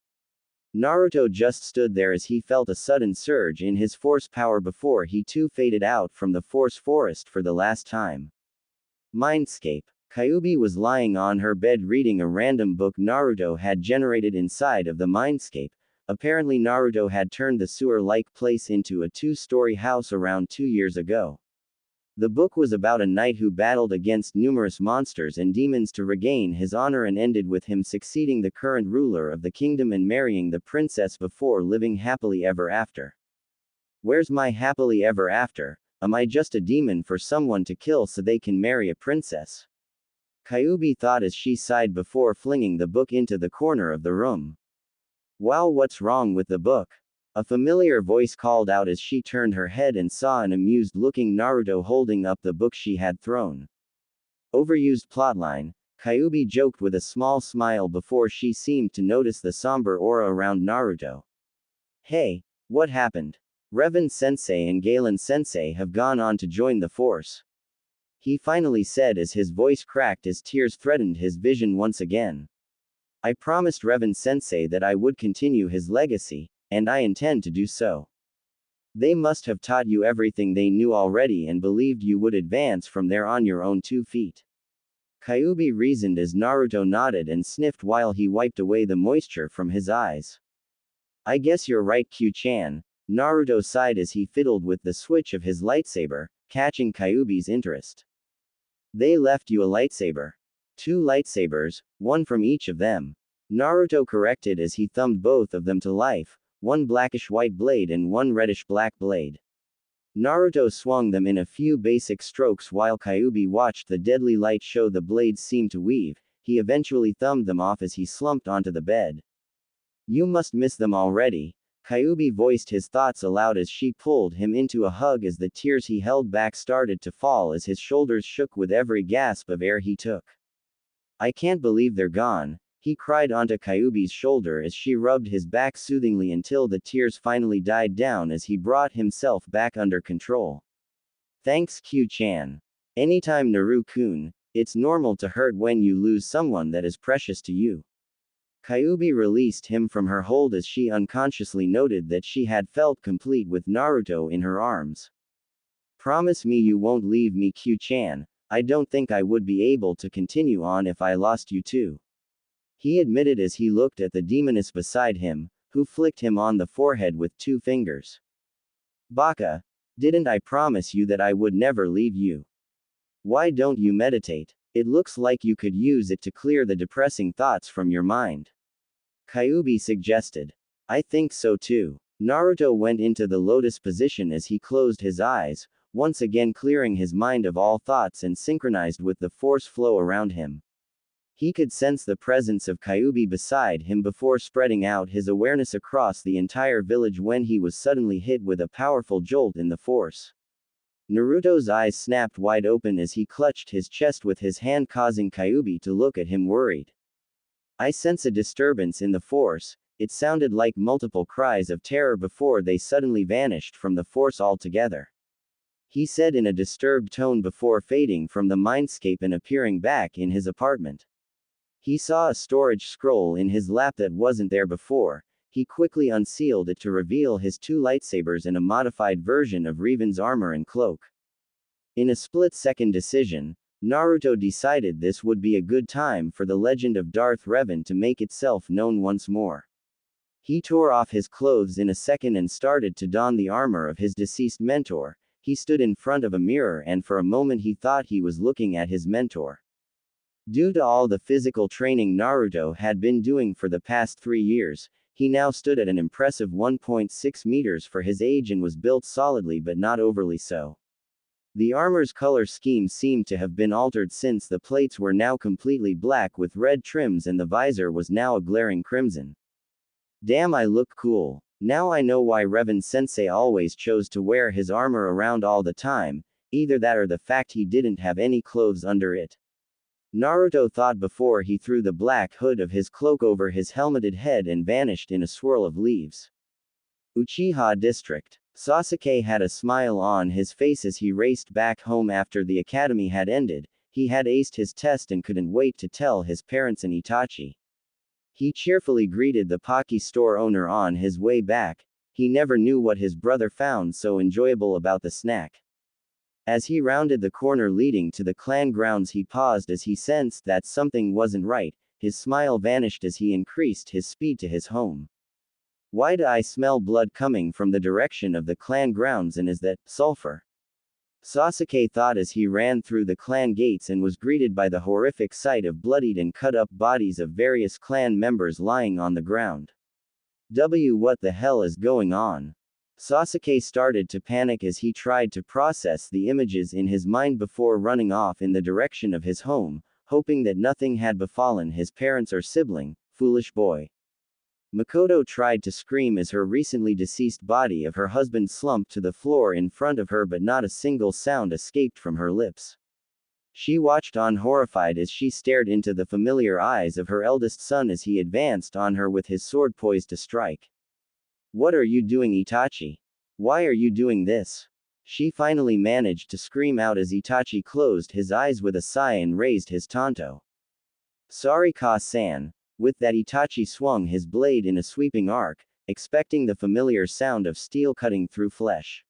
Speaker 1: Naruto just stood there as he felt a sudden surge in his force power before he too faded out from the force forest for the last time. Mindscape. Kyuubi was lying on her bed reading a random book Naruto had generated inside of the mindscape. Apparently Naruto had turned the sewer-like place into a 2-story house around 2 years ago. The book was about a knight who battled against numerous monsters and demons to regain his honor and ended with him succeeding the current ruler of the kingdom and marrying the princess before living happily ever after. Where's my happily ever after? Am I just a demon for someone to kill so they can marry a princess? Kyuubi thought as she sighed before flinging the book into the corner of the room. Wow, what's wrong with the book? A familiar voice called out as she turned her head and saw an amused-looking Naruto holding up the book she had thrown. Overused plotline, Kyuubi joked with a small smile before she seemed to notice the somber aura around Naruto. Hey, what happened? Revan-sensei and Galen-sensei have gone on to join the force. He finally said as his voice cracked as tears threatened his vision once again. I promised Revan-sensei that I would continue his legacy, and I intend to do so. They must have taught you everything they knew already and believed you would advance from there on your own 2 feet. Kyuubi reasoned as Naruto nodded and sniffed while he wiped away the moisture from his eyes. I guess you're right, Q-chan. Naruto sighed as he fiddled with the switch of his lightsaber, catching Kyuubi's interest. They left you a lightsaber. 2 lightsabers, one from each of them. Naruto corrected as he thumbed both of them to life, one blackish-white blade and one reddish-black blade. Naruto swung them in a few basic strokes while Kyuubi watched the deadly light show the blades seem to weave. He eventually thumbed them off as he slumped onto the bed. You must miss them already. Kyuubi voiced his thoughts aloud as she pulled him into a hug as the tears he held back started to fall as his shoulders shook with every gasp of air he took. I can't believe they're gone, he cried onto Kyuubi's shoulder as she rubbed his back soothingly until the tears finally died down as he brought himself back under control. Thanks, Q-chan. Anytime, Naru-kun. It's normal to hurt when you lose someone that is precious to you. Kyuubi released him from her hold as she unconsciously noted that she had felt complete with Naruto in her arms. Promise me you won't leave me, Q-chan. I don't think I would be able to continue on if I lost you too. He admitted as he looked at the demoness beside him, who flicked him on the forehead with 2 fingers. Baka, didn't I promise you that I would never leave you? Why don't you meditate? It looks like you could use it to clear the depressing thoughts from your mind. Kyuubi suggested. I think so too. Naruto went into the lotus position as he closed his eyes, once again clearing his mind of all thoughts and synchronized with the force flow around him. He could sense the presence of Kyuubi beside him before spreading out his awareness across the entire village when he was suddenly hit with a powerful jolt in the force. Naruto's eyes snapped wide open as he clutched his chest with his hand, causing Kyuubi to look at him worried. I sense a disturbance in the force. It sounded like multiple cries of terror before they suddenly vanished from the force altogether. He said in a disturbed tone before fading from the mindscape and appearing back in his apartment. He saw a storage scroll in his lap that wasn't there before. He quickly unsealed it to reveal his two lightsabers and a modified version of Revan's armor and cloak. In a split-second decision, Naruto decided this would be a good time for the legend of Darth Revan to make itself known once more. He tore off his clothes in a second and started to don the armor of his deceased mentor. He stood in front of a mirror and for a moment he thought he was looking at his mentor. Due to all the physical training Naruto had been doing for the past 3 years, he now stood at an impressive 1.6 meters for his age and was built solidly but not overly so. The armor's color scheme seemed to have been altered since the plates were now completely black with red trims and the visor was now a glaring crimson. Damn, I look cool. Now I know why Revan-sensei always chose to wear his armor around all the time, either that or the fact he didn't have any clothes under it. Naruto thought before he threw the black hood of his cloak over his helmeted head and vanished in a swirl of leaves. Uchiha District. Sasuke had a smile on his face as he raced back home after the academy had ended. He had aced his test and couldn't wait to tell his parents and Itachi. He cheerfully greeted the Pocky store owner on his way back. He never knew what his brother found so enjoyable about the snack. As he rounded the corner leading to the clan grounds, he paused as he sensed that something wasn't right. His smile vanished as he increased his speed to his home. Why do I smell blood coming from the direction of the clan grounds, and is that sulfur? Sasuke thought as he ran through the clan gates and was greeted by the horrific sight of bloodied and cut-up bodies of various clan members lying on the ground. What the hell is going on? Sasuke started to panic as he tried to process the images in his mind before running off in the direction of his home, hoping that nothing had befallen his parents or sibling. Foolish boy. Mikoto tried to scream as her recently deceased body of her husband slumped to the floor in front of her, but not a single sound escaped from her lips. She watched on horrified as she stared into the familiar eyes of her eldest son as he advanced on her with his sword poised to strike. What are you doing, Itachi? Why are you doing this? She finally managed to scream out as Itachi closed his eyes with a sigh and raised his tanto. Sorry, Ka-san. With that, Itachi swung his blade in a sweeping arc, expecting the familiar sound of steel cutting through flesh.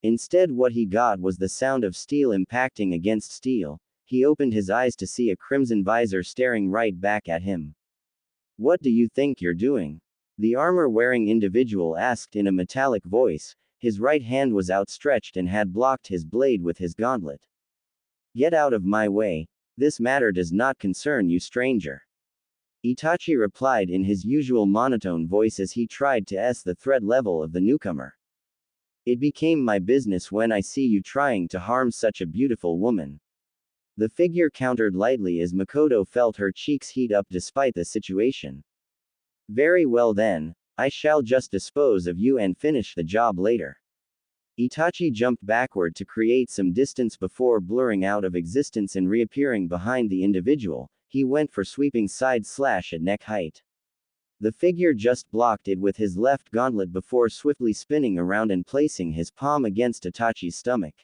Speaker 1: Instead, what he got was the sound of steel impacting against steel. He opened his eyes to see a crimson visor staring right back at him. What do you think you're doing? The armor-wearing individual asked in a metallic voice. His right hand was outstretched and had blocked his blade with his gauntlet. Get out of my way. This matter does not concern you, stranger. Itachi replied in his usual monotone voice as he tried to assess the threat level of the newcomer. It became my business when I see you trying to harm such a beautiful woman. The figure countered lightly as Mikoto felt her cheeks heat up despite the situation. Very well then, I shall just dispose of you and finish the job later. Itachi jumped backward to create some distance before blurring out of existence and reappearing behind the individual. He went for sweeping side slash at neck height. The figure just blocked it with his left gauntlet before swiftly spinning around and placing his palm against Itachi's stomach.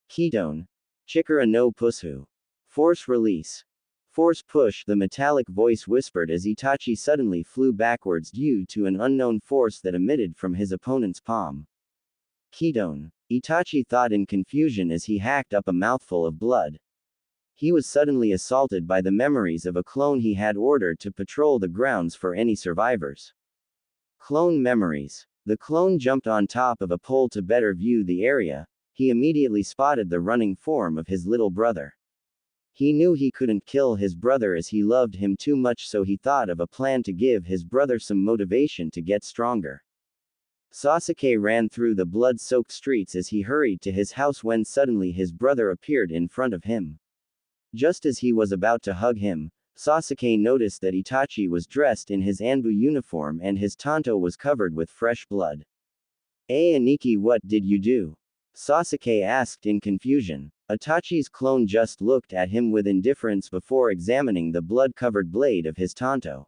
Speaker 1: Ketone. Chikara no Pushu. Force release. Force push, the metallic voice whispered as Itachi suddenly flew backwards due to an unknown force that emitted from his opponent's palm. Ketone. Itachi thought in confusion as he hacked up a mouthful of blood. He was suddenly assaulted by the memories of a clone he had ordered to patrol the grounds for any survivors. Clone memories. The clone jumped on top of a pole to better view the area. he immediately spotted the running form of his little brother. He knew he couldn't kill his brother as he loved him too much, so he thought of a plan to give his brother some motivation to get stronger. Sasuke ran through the blood-soaked streets as he hurried to his house when suddenly his brother appeared in front of him. Just as he was about to hug him, Sasuke noticed that Itachi was dressed in his Anbu uniform and his tanto was covered with fresh blood. Aniki, what did you do? Sasuke asked in confusion. Itachi's clone just looked at him with indifference before examining the blood-covered blade of his tanto.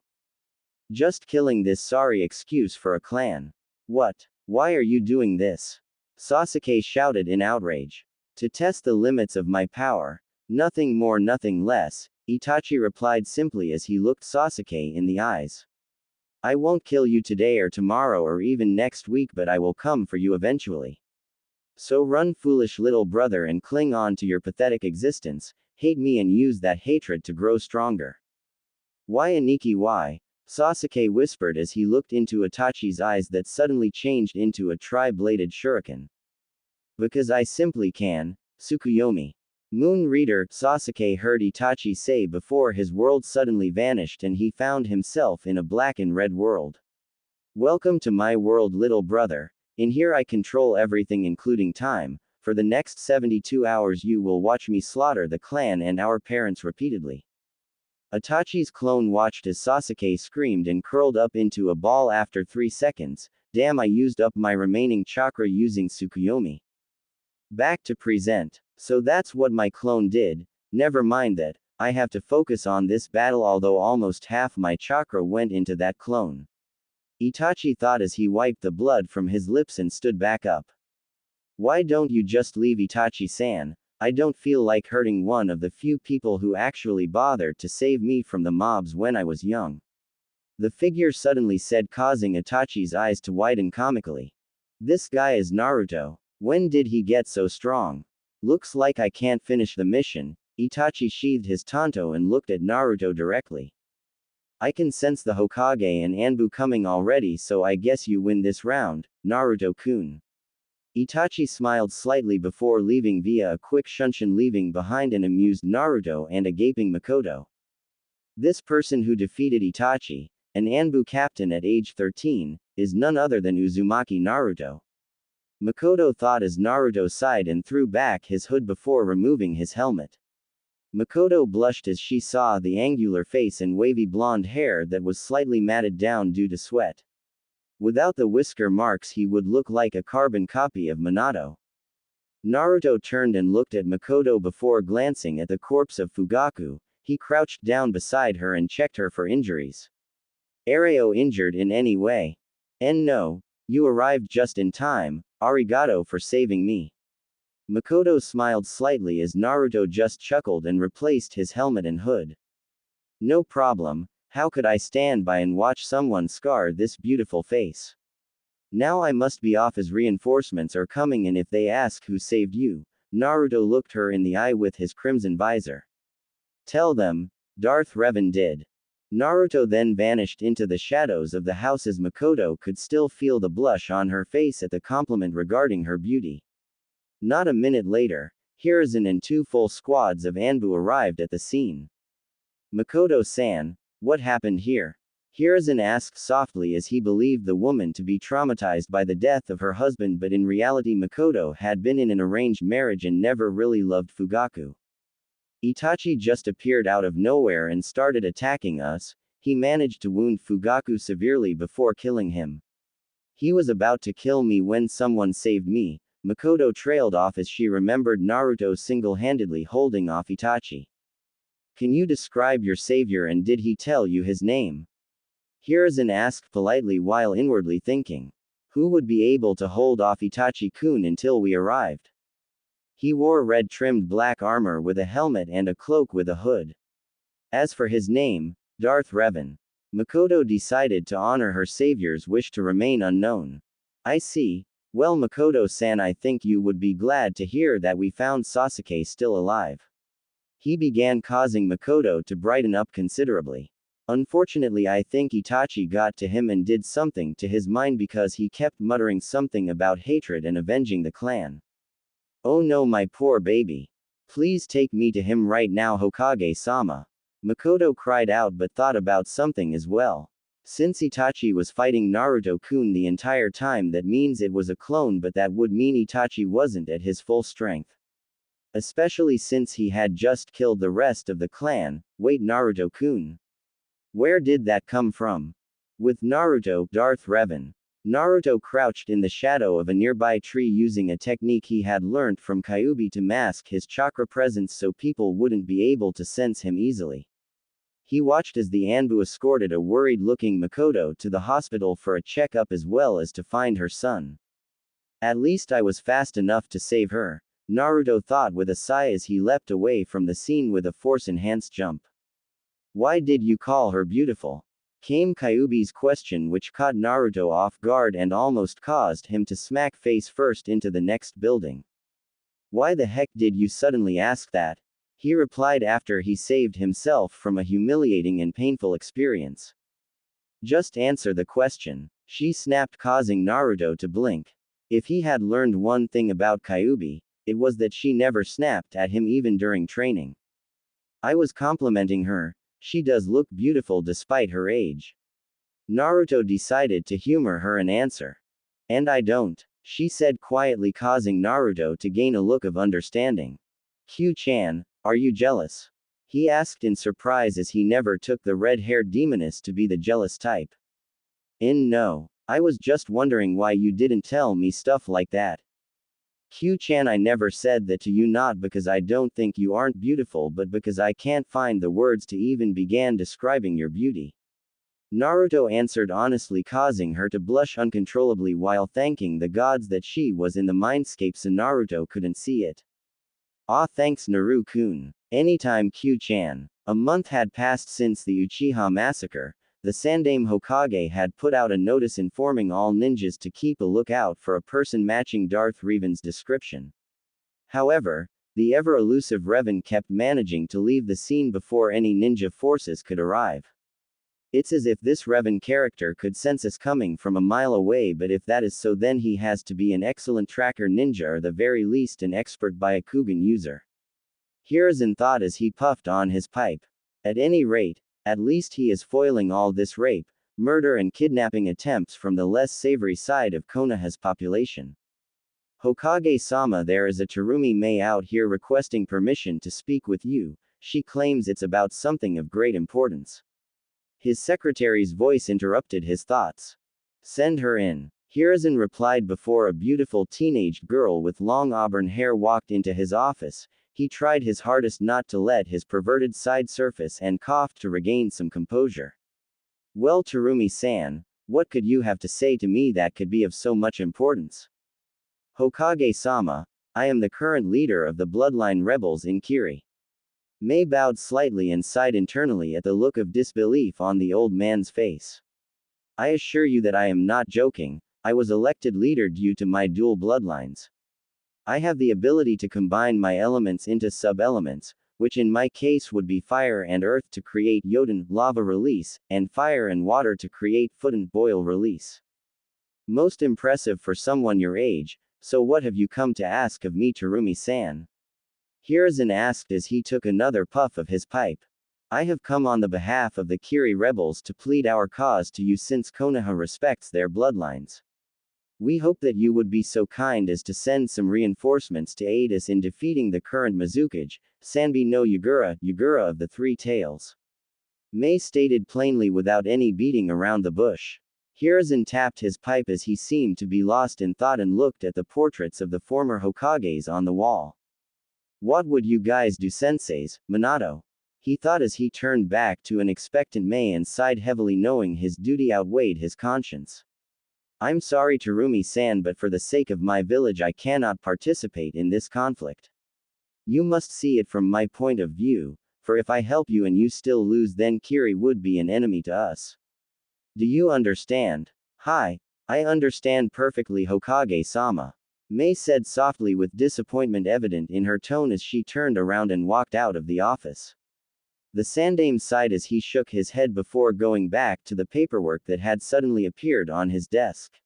Speaker 1: Just killing this sorry excuse for a clan. What? Why are you doing this? Sasuke shouted in outrage. To test the limits of my power. Nothing more, nothing less, Itachi replied simply as he looked Sasuke in the eyes. I won't kill you today or tomorrow or even next week, but I will come for you eventually. So run, foolish little brother, and cling on to your pathetic existence, hate me and use that hatred to grow stronger. Why, Aniki, why? Sasuke whispered as he looked into Itachi's eyes that suddenly changed into a tri-bladed shuriken. Because I simply can, Tsukuyomi. Moon Reader, Sasuke heard Itachi say before his world suddenly vanished and he found himself in a black and red world. Welcome to my world, little brother. In here I control everything including time. For the next 72 hours you will watch me slaughter the clan and our parents repeatedly. Itachi's clone watched as Sasuke screamed and curled up into a ball after 3 seconds. Damn, I used up my remaining chakra using Tsukuyomi. Back to present. So that's what my clone did. Never mind that. I have to focus on this battle, although almost half my chakra went into that clone. Itachi thought as he wiped the blood from his lips and stood back up. Why don't you just leave, Itachi-san? I don't feel like hurting one of the few people who actually bothered to save me from the mobs when I was young. The figure suddenly said, causing Itachi's eyes to widen comically. This guy is Naruto. When did he get so strong? Looks like I can't finish the mission. Itachi sheathed his tanto and looked at Naruto directly. I can sense the Hokage and Anbu coming already, so I guess you win this round, Naruto-kun. Itachi smiled slightly before leaving via a quick shunshin, leaving behind an amused Naruto and a gaping Mikoto. This person who defeated Itachi, an Anbu captain at age 13, is none other than Uzumaki Naruto. Mikoto thought as Naruto sighed and threw back his hood before removing his helmet. Mikoto blushed as she saw the angular face and wavy blonde hair that was slightly matted down due to sweat. Without the whisker marks he would look like a carbon copy of Minato. Naruto turned and looked at Mikoto before glancing at the corpse of Fugaku. He crouched down beside her and checked her for injuries. Areo injured in any way? No. You arrived just in time, arigato for saving me. Mikoto smiled slightly as Naruto just chuckled and replaced his helmet and hood. No problem, how could I stand by and watch someone scar this beautiful face? Now I must be off as reinforcements are coming in if they ask who saved you. Naruto looked her in the eye with his crimson visor. Tell them, Darth Revan did. Naruto then vanished into the shadows of the house as Mikoto could still feel the blush on her face at the compliment regarding her beauty. Not a minute later, Hiruzen and 2 full squads of Anbu arrived at the scene. Mikoto-san, what happened here? Hiruzen asked softly as he believed the woman to be traumatized by the death of her husband, but in reality Mikoto had been in an arranged marriage and never really loved Fugaku. Itachi just appeared out of nowhere and started attacking us. He managed to wound Fugaku severely before killing him. He was about to kill me when someone saved me. Mikoto trailed off as she remembered Naruto single-handedly holding off Itachi. Can you describe your savior, and did he tell you his name? Hiruzen asked politely while inwardly thinking. Who would be able to hold off Itachi-kun until we arrived? He wore red-trimmed black armor with a helmet and a cloak with a hood. As for his name, Darth Revan. Mikoto decided to honor her savior's wish to remain unknown. I see. Well, Mikoto-san, I think you would be glad to hear that we found Sasuke still alive. He began, causing Mikoto to brighten up considerably. Unfortunately, I think Itachi got to him and did something to his mind because he kept muttering something about hatred and avenging the clan. Oh no, my poor baby. Please take me to him right now, Hokage-sama. Mikoto cried out but thought about something as well. Since Itachi was fighting Naruto-kun the entire time, that means it was a clone, but that would mean Itachi wasn't at his full strength. Especially since he had just killed the rest of the clan. Wait, Naruto-kun. Where did that come from? With Naruto, Darth Revan. Naruto crouched in the shadow of a nearby tree using a technique he had learnt from Kyuubi to mask his chakra presence so people wouldn't be able to sense him easily. He watched as the Anbu escorted a worried-looking Mikoto to the hospital for a checkup as well as to find her son. At least I was fast enough to save her, Naruto thought with a sigh as he leapt away from the scene with a force-enhanced jump. Why did you call her beautiful? Came Kyuubi's question, which caught Naruto off guard and almost caused him to smack face first into the next building. Why the heck did you suddenly ask that? He replied after he saved himself from a humiliating and painful experience. Just answer the question, she snapped, causing Naruto to blink. If he had learned one thing about Kyuubi, it was that she never snapped at him even during training. I was complimenting her. She does look beautiful despite her age. Naruto decided to humor her and answer. And I don't, she said quietly, causing Naruto to gain a look of understanding. Q-chan, are you jealous? He asked in surprise as he never took the red-haired demoness to be the jealous type. No. I was just wondering why you didn't tell me stuff like that. Q-chan, I never said that to you, not because I don't think you aren't beautiful, but because I can't find the words to even begin describing your beauty. Naruto answered honestly, causing her to blush uncontrollably while thanking the gods that she was in the mindscape so Naruto couldn't see it. Ah, thanks Naru-kun. Anytime, Q-chan. A month had passed since the Uchiha massacre. The Sandaime Hokage had put out a notice informing all ninjas to keep a lookout for a person matching Darth Revan's description. However, the ever-elusive Revan kept managing to leave the scene before any ninja forces could arrive. It's as if this Revan character could sense us coming from a mile away, but if that is so, then he has to be an excellent tracker ninja, or the very least an expert Byakugan user. Hiruzen thought as he puffed on his pipe. At any rate, at least he is foiling all this rape, murder and kidnapping attempts from the less savory side of Konoha's population. Hokage-sama, there is a Terumi Mei out here requesting permission to speak with you. She claims it's about something of great importance. His secretary's voice interrupted his thoughts. Send her in. Hiruzen replied before a beautiful teenage girl with long auburn hair walked into his office. He tried his hardest not to let his perverted side surface and coughed to regain some composure. Well, Terumi-san, what could you have to say to me that could be of so much importance? Hokage-sama, I am the current leader of the bloodline rebels in Kiri. Mei bowed slightly and sighed internally at the look of disbelief on the old man's face. I assure you that I am not joking. I was elected leader due to my dual bloodlines. I have the ability to combine my elements into sub-elements, which in my case would be fire and earth to create Yoden, lava release, and fire and water to create Futen, boil release. Most impressive for someone your age, so what have you come to ask of me, Terumi-san? Hiruzen asked as he took another puff of his pipe. I have come on the behalf of the Kiri rebels to plead our cause to you since Konoha respects their bloodlines. We hope that you would be so kind as to send some reinforcements to aid us in defeating the current Mizukage, Sanbi no Yugura, Yugura of the Three Tails. Mei stated plainly without any beating around the bush. Hiruzen tapped his pipe as he seemed to be lost in thought and looked at the portraits of the former Hokages on the wall. What would you guys do, senseis, Minato? He thought as he turned back to an expectant Mei and sighed heavily, knowing his duty outweighed his conscience. I'm sorry, Terumi-san, but for the sake of my village I cannot participate in this conflict. You must see it from my point of view, for if I help you and you still lose, then Kiri would be an enemy to us. Do you understand? Hi, I understand perfectly, Hokage-sama. Mei said softly with disappointment evident in her tone as she turned around and walked out of the office. The Sandaime sighed as he shook his head before going back to the paperwork that had suddenly appeared on his desk.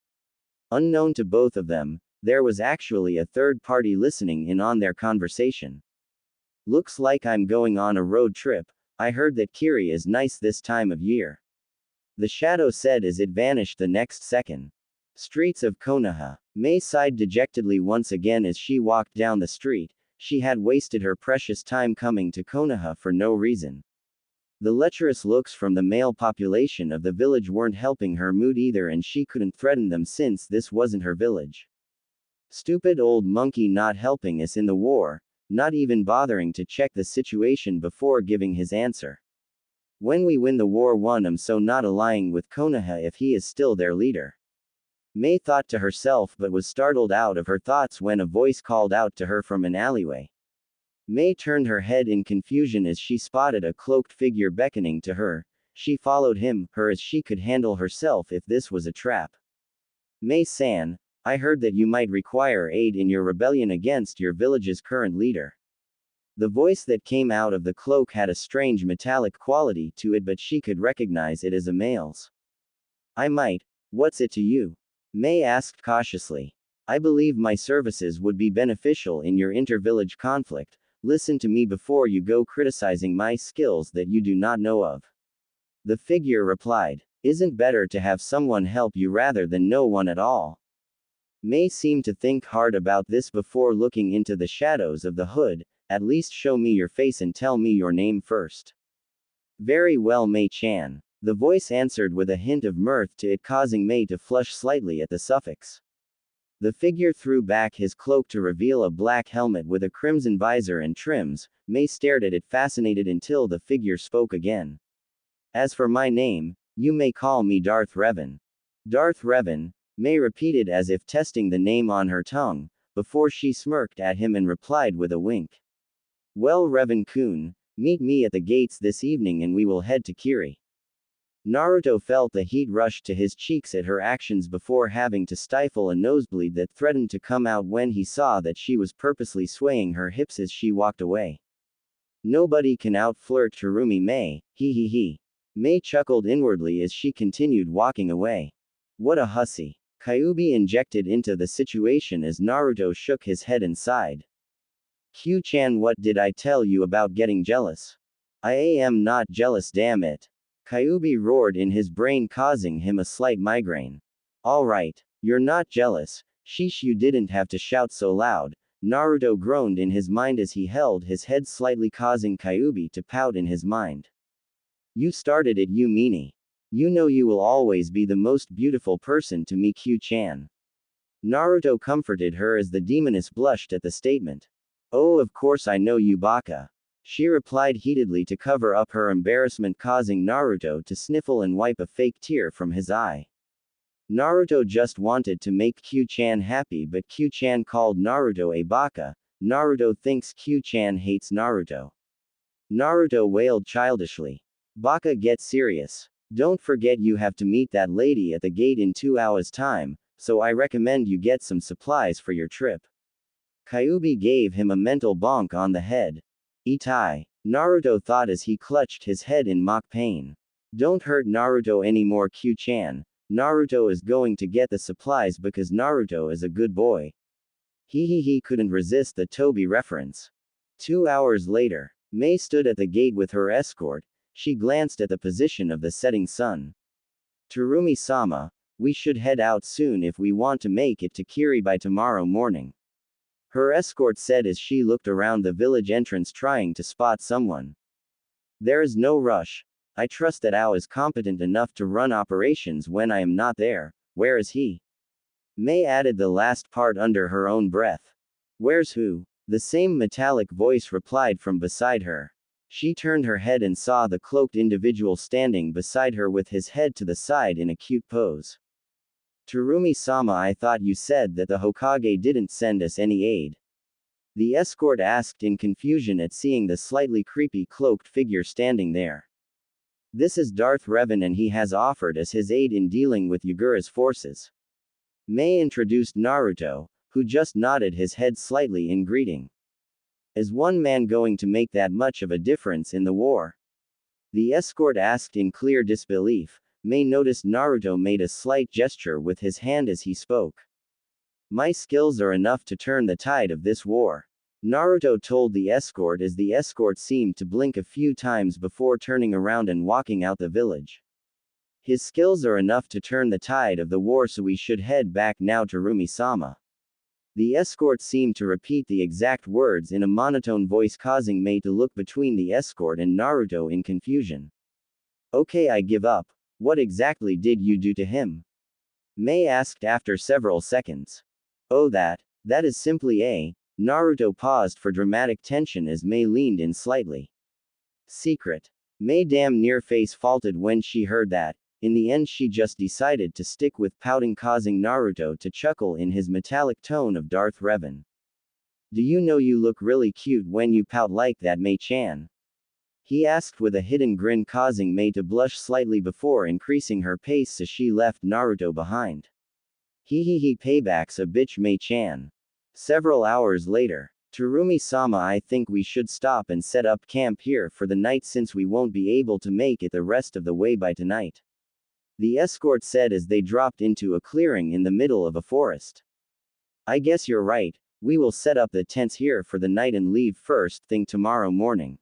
Speaker 1: Unknown to both of them, There was actually a third party listening in on their conversation. Looks like I'm going on a road trip. I heard that Kiri is nice this time of year. The shadow said as it vanished the next second. Streets of Konoha. Mei sighed dejectedly once again as she walked down the street. She had wasted her precious time coming to Konoha for no reason. The lecherous looks from the male population of the village weren't helping her mood either, and she couldn't threaten them since this wasn't her village. Stupid old monkey not helping us in the war, not even bothering to check the situation before giving his answer. When we win the war, I'm so not allying with Konoha if he is still their leader. Mei thought to herself, but was startled out of her thoughts when a voice called out to her from an alleyway. Mei turned her head in confusion as she spotted a cloaked figure beckoning to her. She followed him, as she could handle herself if this was a trap. Mei-san, I heard that you might require aid in your rebellion against your village's current leader. The voice that came out of the cloak had a strange metallic quality to it, but she could recognize it as a male's. I might. What's it to you? Mei asked cautiously. I believe my services would be beneficial in your inter-village conflict. Listen to me before you go criticizing my skills that you do not know of. The figure replied. Isn't better to have someone help you rather than no one at all? Mei seemed to think hard about this before looking into the shadows of the hood. At least show me your face and tell me your name first. Very well, Mei-chan. The voice answered with a hint of mirth to it, causing Mei to flush slightly at the suffix. The figure threw back his cloak to reveal a black helmet with a crimson visor and trims. Mei stared at it fascinated until the figure spoke again. As for my name, you may call me Darth Revan. Darth Revan, Mei repeated as if testing the name on her tongue, before she smirked at him and replied with a wink. Well, Revan-kun, meet me at the gates this evening and we will head to Kiri. Naruto felt the heat rush to his cheeks at her actions before having to stifle a nosebleed that threatened to come out when he saw that she was purposely swaying her hips as she walked away. Nobody can out-flirt Terumi Mei, he. Mei chuckled inwardly as she continued walking away. What a hussy. Kyuubi injected into the situation as Naruto shook his head and sighed. Q-chan, what did I tell you about getting jealous? I am not jealous, damn it. Kyuubi roared in his brain, causing him a slight migraine. Alright, you're not jealous. Sheesh, you didn't have to shout so loud. Naruto groaned in his mind as he held his head slightly, causing Kyuubi to pout in his mind. You started it, you meanie. You know you will always be the most beautiful person to me, Q-chan. Naruto comforted her as the demoness blushed at the statement. Oh, of course I know you, baka. She replied heatedly to cover up her embarrassment, causing Naruto to sniffle and wipe a fake tear from his eye. Naruto just wanted to make Q-chan happy, but Q-chan called Naruto a baka. Naruto thinks Q-chan hates Naruto. Naruto wailed childishly. Baka, get serious. Don't forget you have to meet that lady at the gate in 2 hours' time, so I recommend you get some supplies for your trip. Kyuubi gave him a mental bonk on the head. Itai. Naruto thought as he clutched his head in mock pain. Don't hurt Naruto anymore, Q-chan. Naruto is going to get the supplies because Naruto is a good boy. He couldn't resist the Toby reference. 2 hours later, Mei stood at the gate with her escort. She glanced at the position of the setting sun. Terumi-sama, we should head out soon if we want to make it to Kiri by tomorrow morning. Her escort said as she looked around the village entrance trying to spot someone. There is no rush. I trust that Ao is competent enough to run operations when I am not there. Where is he? Mei added the last part under her own breath. Where's who? The same metallic voice replied from beside her. She turned her head and saw the cloaked individual standing beside her with his head to the side in a cute pose. Terumi-sama, I thought you said that the Hokage didn't send us any aid. The escort asked in confusion at seeing the slightly creepy cloaked figure standing there. This is Darth Revan and he has offered us his aid in dealing with Yagura's forces. Mei introduced Naruto, who just nodded his head slightly in greeting. Is one man going to make that much of a difference in the war? The escort asked in clear disbelief. Mei noticed Naruto made a slight gesture with his hand as he spoke. My skills are enough to turn the tide of this war. Naruto told the escort as the escort seemed to blink a few times before turning around and walking out the village. His skills are enough to turn the tide of the war, so we should head back now to Rumi-sama. The escort seemed to repeat the exact words in a monotone voice, causing Mei to look between the escort and Naruto in confusion. Okay, I give up. What exactly did you do to him? Mei asked after several seconds. Oh, that is simply a. Naruto paused for dramatic tension as Mei leaned in slightly. Secret. Mei damn near face faulted when she heard that. In the end, she just decided to stick with pouting, causing Naruto to chuckle in his metallic tone of Darth Revan. Do you know you look really cute when you pout like that, Mei-chan? He asked with a hidden grin, causing Mei to blush slightly before increasing her pace as she left Naruto behind. He payback's a bitch, Mei-chan. Several hours later. Terumi-sama, I think we should stop and set up camp here for the night since we won't be able to make it the rest of the way by tonight. The escort said as they dropped into a clearing in the middle of a forest. I guess you're right, we will set up the tents here for the night and leave first thing tomorrow morning.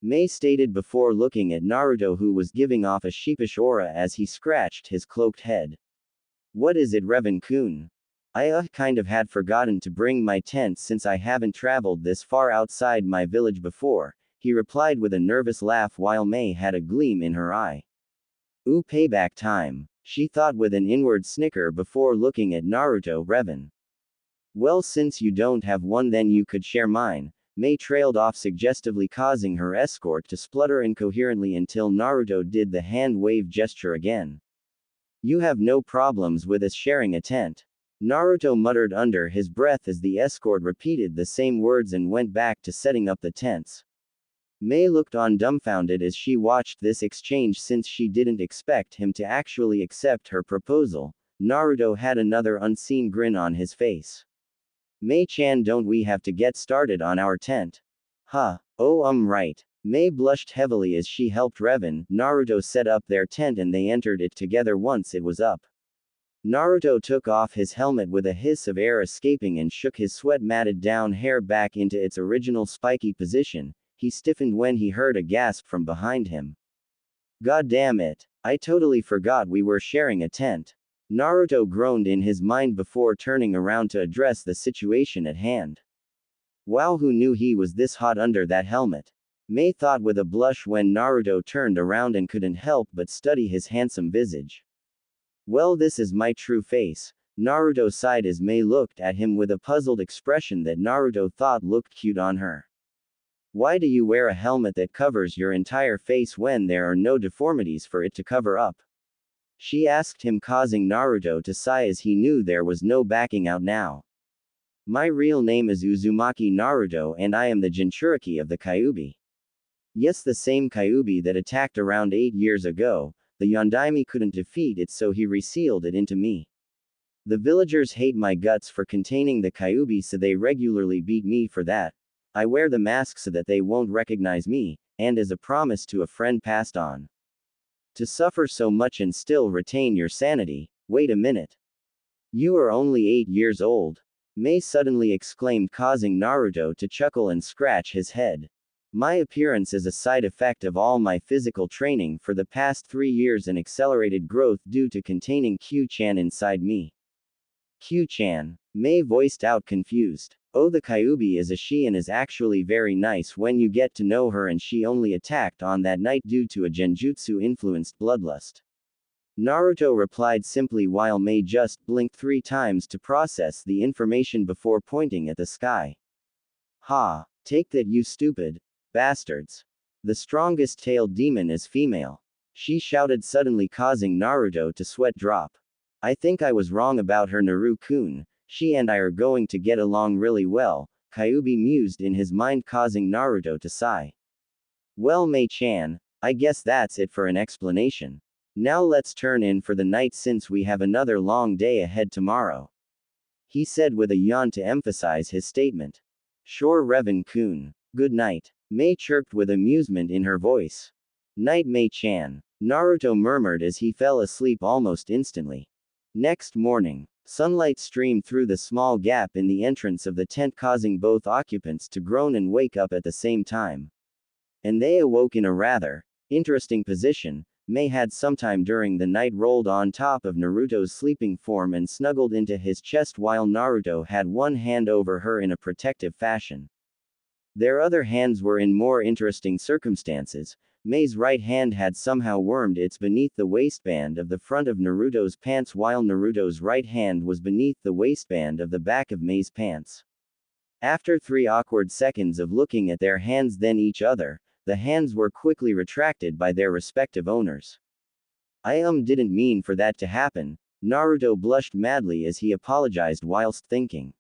Speaker 1: Mei stated before looking at Naruto, who was giving off a sheepish aura as he scratched his cloaked head. What is it, Revan-kun? I kind of had forgotten to bring my tent since I haven't traveled this far outside my village before, he replied with a nervous laugh while Mei had a gleam in her eye. Ooh, payback time, she thought with an inward snicker before looking at Naruto. Revan. Well, since you don't have one, then you could share mine. Mei trailed off suggestively, causing her escort to splutter incoherently until Naruto did the hand wave gesture again. You have no problems with us sharing a tent? Naruto muttered under his breath as the escort repeated the same words and went back to setting up the tents. Mei looked on dumbfounded as she watched this exchange since she didn't expect him to actually accept her proposal. Naruto had another unseen grin on his face. Mei-chan, don't we have to get started on our tent? Huh. Oh, right. Mei blushed heavily as she helped Revan. Naruto set up their tent and they entered it together once it was up. Naruto took off his helmet with a hiss of air escaping and shook his sweat-matted down hair back into its original spiky position. He stiffened when he heard a gasp from behind him. God damn it. I totally forgot we were sharing a tent. Naruto groaned in his mind before turning around to address the situation at hand. Wow, who knew he was this hot under that helmet? Mei thought with a blush when Naruto turned around and couldn't help but study his handsome visage. Well, this is my true face. Naruto sighed as Mei looked at him with a puzzled expression that Naruto thought looked cute on her. Why do you wear a helmet that covers your entire face when there are no deformities for it to cover up? She asked him, causing Naruto to sigh as he knew there was no backing out now. My real name is Uzumaki Naruto and I am the Jinchuriki of the Kyuubi. Yes, the same Kyuubi that attacked around 8 years ago. The Yondaime couldn't defeat it, so he resealed it into me. The villagers hate my guts for containing the Kyuubi, so they regularly beat me for that. I wear the mask so that they won't recognize me, and as a promise to a friend passed on. To suffer so much and still retain your sanity. Wait a minute. You are only 8 years old. Mei suddenly exclaimed, causing Naruto to chuckle and scratch his head. My appearance is a side effect of all my physical training for the past 3 years and accelerated growth due to containing Q-chan inside me. Q-chan. Mei voiced out, confused. Oh, the Kyuubi is a she and is actually very nice when you get to know her, and she only attacked on that night due to a genjutsu-influenced bloodlust. Naruto replied simply while Mei just blinked 3 times to process the information before pointing at the sky. Ha! Take that, you stupid bastards. The strongest tailed demon is female. She shouted suddenly, causing Naruto to sweat drop. I think I was wrong about her, Naru-kun. She and I are going to get along really well, Kyuubi mused in his mind, causing Naruto to sigh. Well, Mei-chan, I guess that's it for an explanation. Now let's turn in for the night since we have another long day ahead tomorrow. He said with a yawn to emphasize his statement. Sure, Revan-kun. Good night. Mei chirped with amusement in her voice. Night, Mei-chan. Naruto murmured as he fell asleep almost instantly. Next morning, sunlight streamed through the small gap in the entrance of the tent, causing both occupants to groan and wake up at the same time. And they awoke in a rather interesting position. Mei had sometime during the night rolled on top of Naruto's sleeping form and snuggled into his chest while Naruto had one hand over her in a protective fashion. Their other hands were in more interesting circumstances. Mei's right hand had somehow wormed its beneath the waistband of the front of Naruto's pants while Naruto's right hand was beneath the waistband of the back of Mei's pants. After 3 awkward seconds of looking at their hands then each other, the hands were quickly retracted by their respective owners. I didn't mean for that to happen. Naruto blushed madly as he apologized whilst thinking.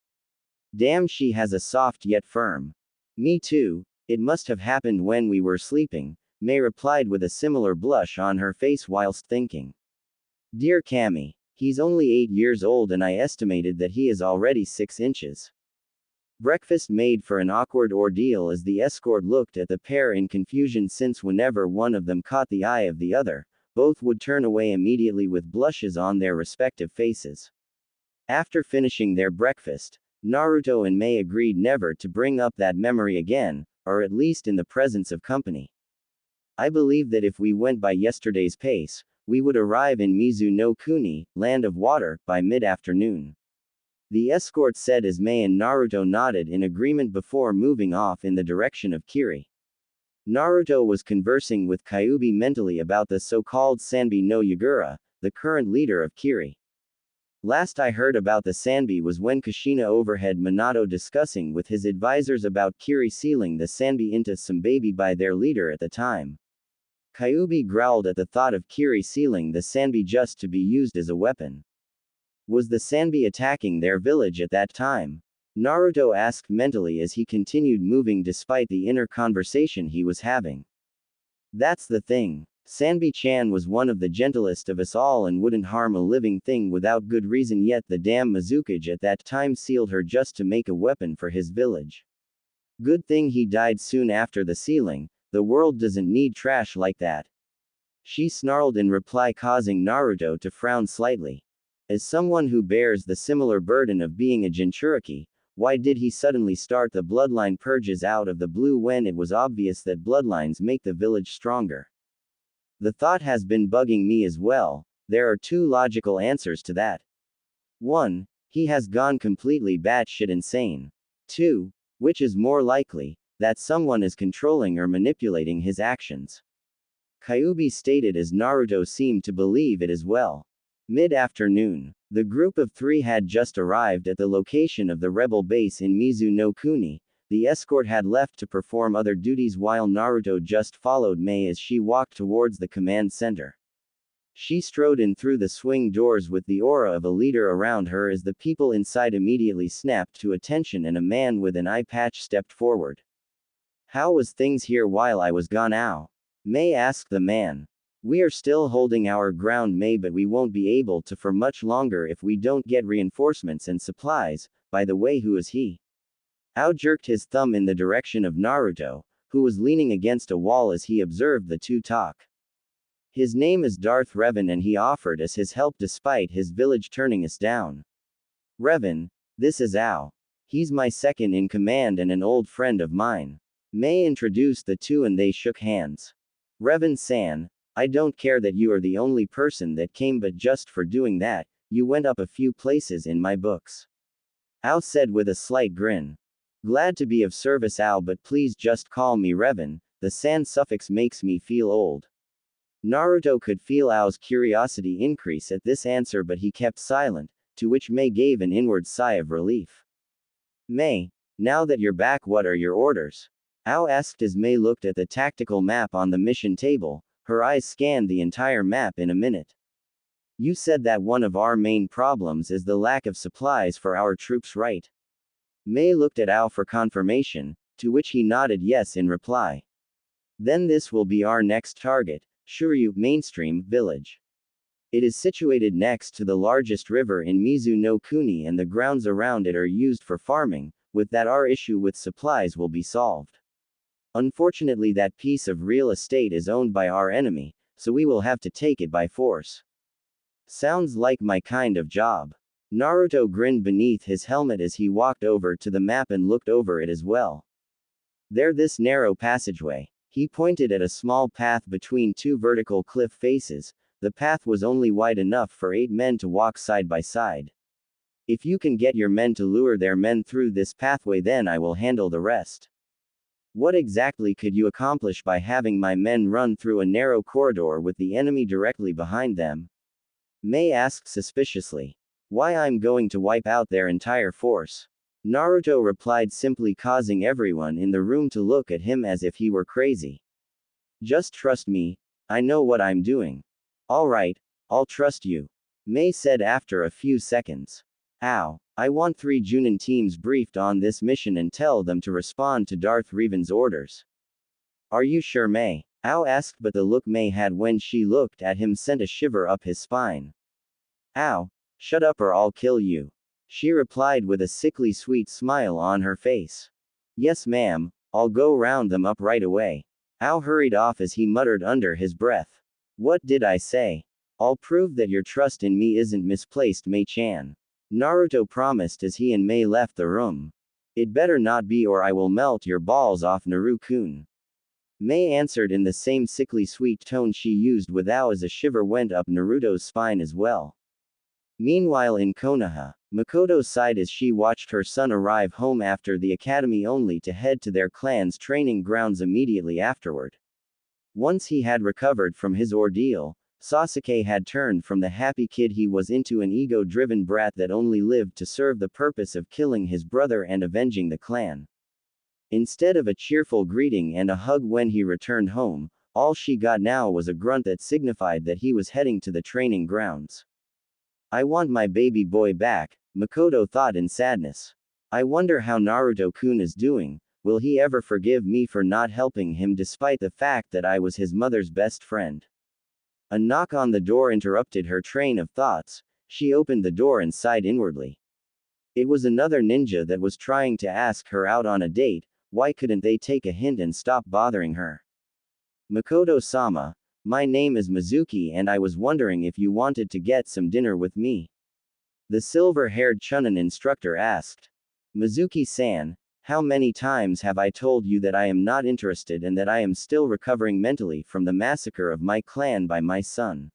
Speaker 1: Damn, she has a soft yet firm. Me too, it must have happened when we were sleeping, Mei replied with a similar blush on her face whilst thinking. Dear Kami, he's only 8 years old and I estimated that he is already 6 inches. Breakfast made for an awkward ordeal as the escort looked at the pair in confusion, since whenever one of them caught the eye of the other, both would turn away immediately with blushes on their respective faces. After finishing their breakfast, Naruto and Mei agreed never to bring up that memory again, or at least in the presence of company. I believe that if we went by yesterday's pace, we would arrive in Mizu no Kuni, Land of Water, by mid-afternoon. The escort said as Mei and Naruto nodded in agreement before moving off in the direction of Kiri. Naruto was conversing with Kyuubi mentally about the so-called Sanbi no Yagura, the current leader of Kiri. Last I heard about the Sanbi was when Kushina overheard Minato discussing with his advisors about Kiri sealing the Sanbi into some baby by their leader at the time. Kyuubi growled at the thought of Kiri sealing the Sanbi just to be used as a weapon. Was the Sanbi attacking their village at that time? Naruto asked mentally as he continued moving despite the inner conversation he was having. That's the thing. Sanbi-chan was one of the gentlest of us all and wouldn't harm a living thing without good reason, yet the damn Mizukage at that time sealed her just to make a weapon for his village. Good thing he died soon after the sealing, the world doesn't need trash like that. She snarled in reply, causing Naruto to frown slightly. As someone who bears the similar burden of being a Jinchuriki, why did he suddenly start the bloodline purges out of the blue when it was obvious that bloodlines make the village stronger? The thought has been bugging me as well. There are 2 logical answers to that. 1. He has gone completely batshit insane. 2. Which is more likely, that someone is controlling or manipulating his actions. Kyuubi stated as Naruto seemed to believe it as well. Mid-afternoon, the group of 3 had just arrived at the location of the rebel base in Mizu no Kuni. The escort had left to perform other duties while Naruto just followed Mei as she walked towards the command center. She strode in through the swing doors with the aura of a leader around her as the people inside immediately snapped to attention and a man with an eye patch stepped forward. How was things here while I was gone, Ow? Mei asked the man. We are still holding our ground, Mei, but we won't be able to for much longer if we don't get reinforcements and supplies. By the way, who is he? Ao jerked his thumb in the direction of Naruto, who was leaning against a wall as he observed the 2 talk. His name is Darth Revan and he offered us his help despite his village turning us down. Revan, this is Ao. He's my second in command and an old friend of mine. Mei introduced the 2 and they shook hands. Revan-san, I don't care that you are the only person that came, but just for doing that, you went up a few places in my books. Ao said with a slight grin. Glad to be of service, Ao, but please just call me Revan, the san suffix makes me feel old. Naruto could feel Ao's curiosity increase at this answer, but he kept silent, to which Mei gave an inward sigh of relief. Mei, now that you're back, what are your orders? Ao asked as Mei looked at the tactical map on the mission table. Her eyes scanned the entire map in a minute. You said that one of our main problems is the lack of supplies for our troops, right? Mei looked at Ao for confirmation, to which he nodded yes in reply. Then this will be our next target, Shuryu Mainstream Village. It is situated next to the largest river in Mizu no Kuni and the grounds around it are used for farming. With that, our issue with supplies will be solved. Unfortunately, that piece of real estate is owned by our enemy, so we will have to take it by force. Sounds like my kind of job. Naruto grinned beneath his helmet as he walked over to the map and looked over it as well. There, this narrow passageway. He pointed at a small path between two vertical cliff faces. The path was only wide enough for 8 men to walk side by side. If you can get your men to lure their men through this pathway, then I will handle the rest. What exactly could you accomplish by having my men run through a narrow corridor with the enemy directly behind them? Mei asked suspiciously. Why, I'm going to wipe out their entire force. Naruto replied, simply causing everyone in the room to look at him as if he were crazy. Just trust me, I know what I'm doing. Alright, I'll trust you. Mei said after a few seconds. Ow. I want 3 Junin teams briefed on this mission and tell them to respond to Darth Revan's orders. Are you sure, Mei? Ao asked, but the look Mei had when she looked at him sent a shiver up his spine. Ow. Shut up or I'll kill you. She replied with a sickly sweet smile on her face. Yes, ma'am, I'll go round them up right away. Ao hurried off as he muttered under his breath. What did I say? I'll prove that your trust in me isn't misplaced, Mei-chan. Naruto promised as he and Mei left the room. It better not be or I will melt your balls off, Naru-kun. Mei answered in the same sickly sweet tone she used with Ao as a shiver went up Naruto's spine as well. Meanwhile in Konoha, Mikoto sighed as she watched her son arrive home after the academy only to head to their clan's training grounds immediately afterward. Once he had recovered from his ordeal, Sasuke had turned from the happy kid he was into an ego-driven brat that only lived to serve the purpose of killing his brother and avenging the clan. Instead of a cheerful greeting and a hug when he returned home, all she got now was a grunt that signified that he was heading to the training grounds. I want my baby boy back, Mikoto thought in sadness. I wonder how Naruto-kun is doing. Will he ever forgive me for not helping him despite the fact that I was his mother's best friend? A knock on the door interrupted her train of thoughts. She opened the door and sighed inwardly. It was another ninja that was trying to ask her out on a date. Why couldn't they take a hint and stop bothering her? Mikoto-sama, my name is Mizuki and I was wondering if you wanted to get some dinner with me. The silver-haired Chunin instructor asked. Mizuki-san, how many times have I told you that I am not interested and that I am still recovering mentally from the massacre of my clan by my son?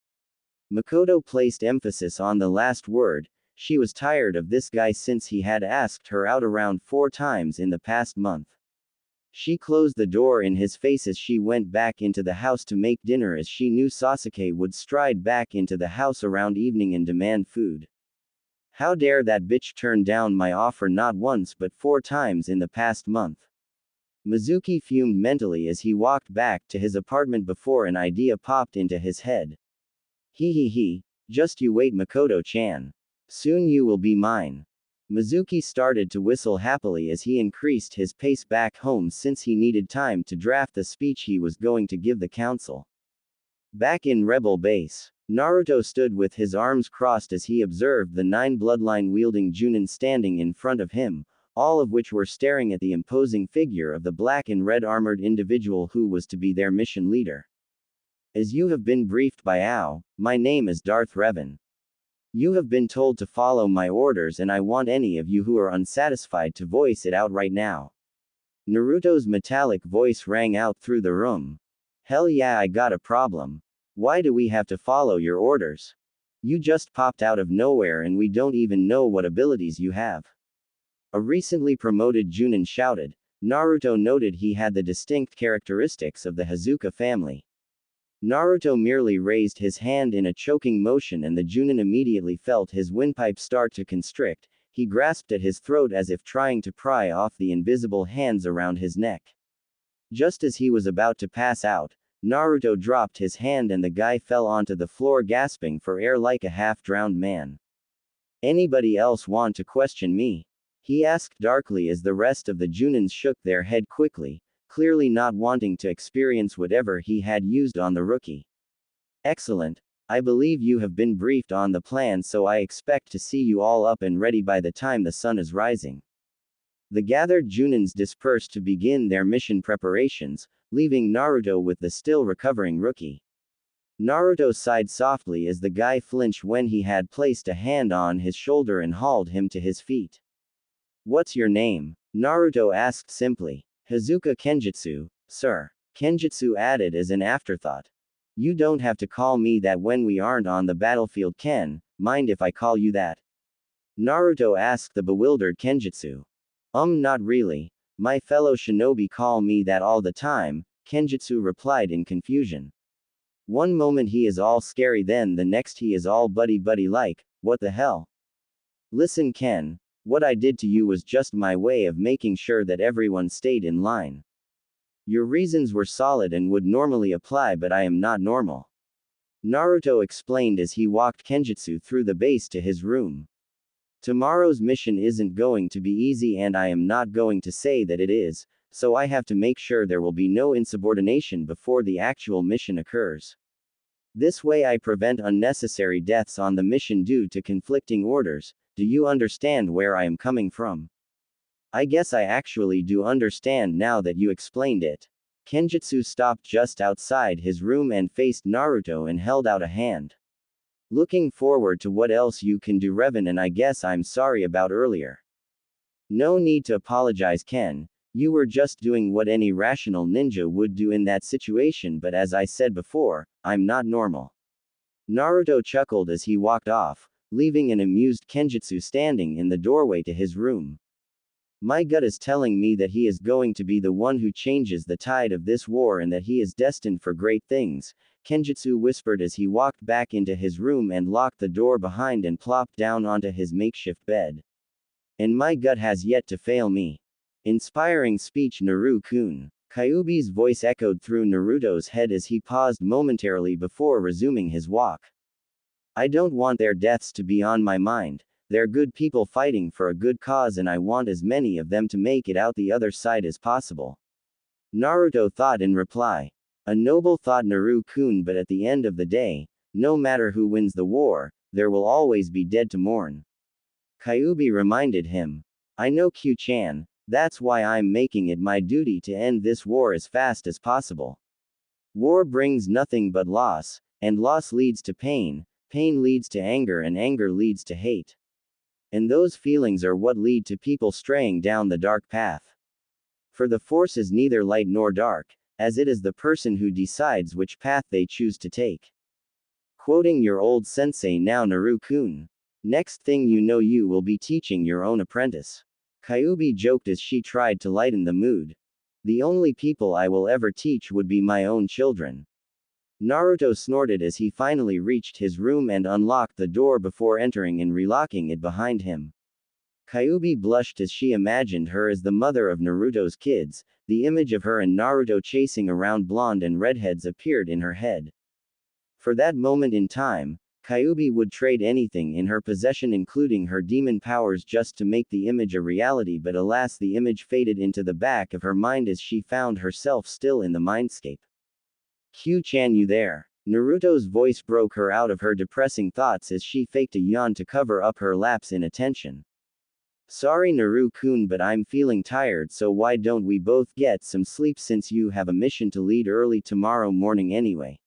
Speaker 1: Mikoto placed emphasis on the last word. She was tired of this guy since he had asked her out around 4 times in the past month. She closed the door in his face as she went back into the house to make dinner as she knew Sasuke would stride back into the house around evening and demand food. How dare that bitch turn down my offer not once but 4 times in the past month. Mizuki fumed mentally as he walked back to his apartment before an idea popped into his head. He, just you wait, Mikoto-chan. Soon you will be mine. Mizuki started to whistle happily as he increased his pace back home since he needed time to draft the speech he was going to give the council. Back in Rebel Base, Naruto stood with his arms crossed as he observed the 9 bloodline-wielding Junin standing in front of him, all of which were staring at the imposing figure of the black and red armored individual who was to be their mission leader. As you have been briefed by Ao, my name is Darth Revan. You have been told to follow my orders and I want any of you who are unsatisfied to voice it out right now. Naruto's metallic voice rang out through the room. Hell yeah, I got a problem. Why do we have to follow your orders? You just popped out of nowhere and we don't even know what abilities you have. A recently promoted Junin shouted. Naruto noted he had the distinct characteristics of the Hazuka family. Naruto merely raised his hand in a choking motion and the Junin immediately felt his windpipe start to constrict. He grasped at his throat as if trying to pry off the invisible hands around his neck. Just as he was about to pass out, Naruto dropped his hand and the guy fell onto the floor gasping for air like a half-drowned man. Anybody else want to question me? He asked darkly as the rest of the Junins shook their head quickly, clearly not wanting to experience whatever he had used on the rookie. Excellent. I believe you have been briefed on the plan, so I expect to see you all up and ready by the time the sun is rising. The gathered Junins dispersed to begin their mission preparations, leaving Naruto with the still recovering rookie. Naruto sighed softly as the guy flinched when he had placed a hand on his shoulder and hauled him to his feet. What's your name? Naruto asked simply. Hazuka Kenjutsu, sir. Kenjutsu added as an afterthought. You don't have to call me that when we aren't on the battlefield, Ken. Mind if I call you that? Naruto asked the bewildered Kenjutsu. Not really. My fellow shinobi call me that all the time, Kenjutsu replied in confusion. One moment he is all scary, then the next he is all buddy like, what the hell? Listen, Ken. What I did to you was just my way of making sure that everyone stayed in line. Your reasons were solid and would normally apply, but I am not normal. Naruto explained as he walked Kenjutsu through the base to his room. Tomorrow's mission isn't going to be easy, and I am not going to say that it is, so I have to make sure there will be no insubordination before the actual mission occurs. This way I prevent unnecessary deaths on the mission due to conflicting orders. Do you understand where I am coming from? I guess I actually do understand now that you explained it. Kenjutsu stopped just outside his room and faced Naruto and held out a hand. Looking forward to what else you can do, Revan, and I guess I'm sorry about earlier. No need to apologize, Ken. You were just doing what any rational ninja would do in that situation, but as I said before, I'm not normal. Naruto chuckled as he walked off, leaving an amused Kenjutsu standing in the doorway to his room. My gut is telling me that he is going to be the one who changes the tide of this war and that he is destined for great things, Kenjutsu whispered as he walked back into his room and locked the door behind and plopped down onto his makeshift bed. And my gut has yet to fail me. Inspiring speech, Naru-kun. Kyuubi's voice echoed through Naruto's head as he paused momentarily before resuming his walk. I don't want their deaths to be on my mind. They're good people fighting for a good cause, and I want as many of them to make it out the other side as possible. Naruto thought in reply. A noble thought, Naru-kun, but at the end of the day, no matter who wins the war, there will always be dead to mourn. Kyuubi reminded him. I know, Q-chan. That's why I'm making it my duty to end this war as fast as possible. War brings nothing but loss, and loss leads to pain, pain leads to anger, and anger leads to hate. And those feelings are what lead to people straying down the dark path. For the force is neither light nor dark, as it is the person who decides which path they choose to take. Quoting your old sensei now, Naru-kun. Next thing you know, you will be teaching your own apprentice. Kyuubi joked as she tried to lighten the mood. The only people I will ever teach would be my own children. Naruto snorted as he finally reached his room and unlocked the door before entering and relocking it behind him. Kyuubi blushed as she imagined her as the mother of Naruto's kids. The image of her and Naruto chasing around blonde and redheads appeared in her head. For that moment in time, Kyuubi would trade anything in her possession, including her demon powers, just to make the image a reality, but alas, the image faded into the back of her mind as she found herself still in the mindscape. Q-chan, you there? Naruto's voice broke her out of her depressing thoughts as she faked a yawn to cover up her lapse in attention. Sorry, Naru-kun, but I'm feeling tired, so why don't we both get some sleep since you have a mission to lead early tomorrow morning anyway?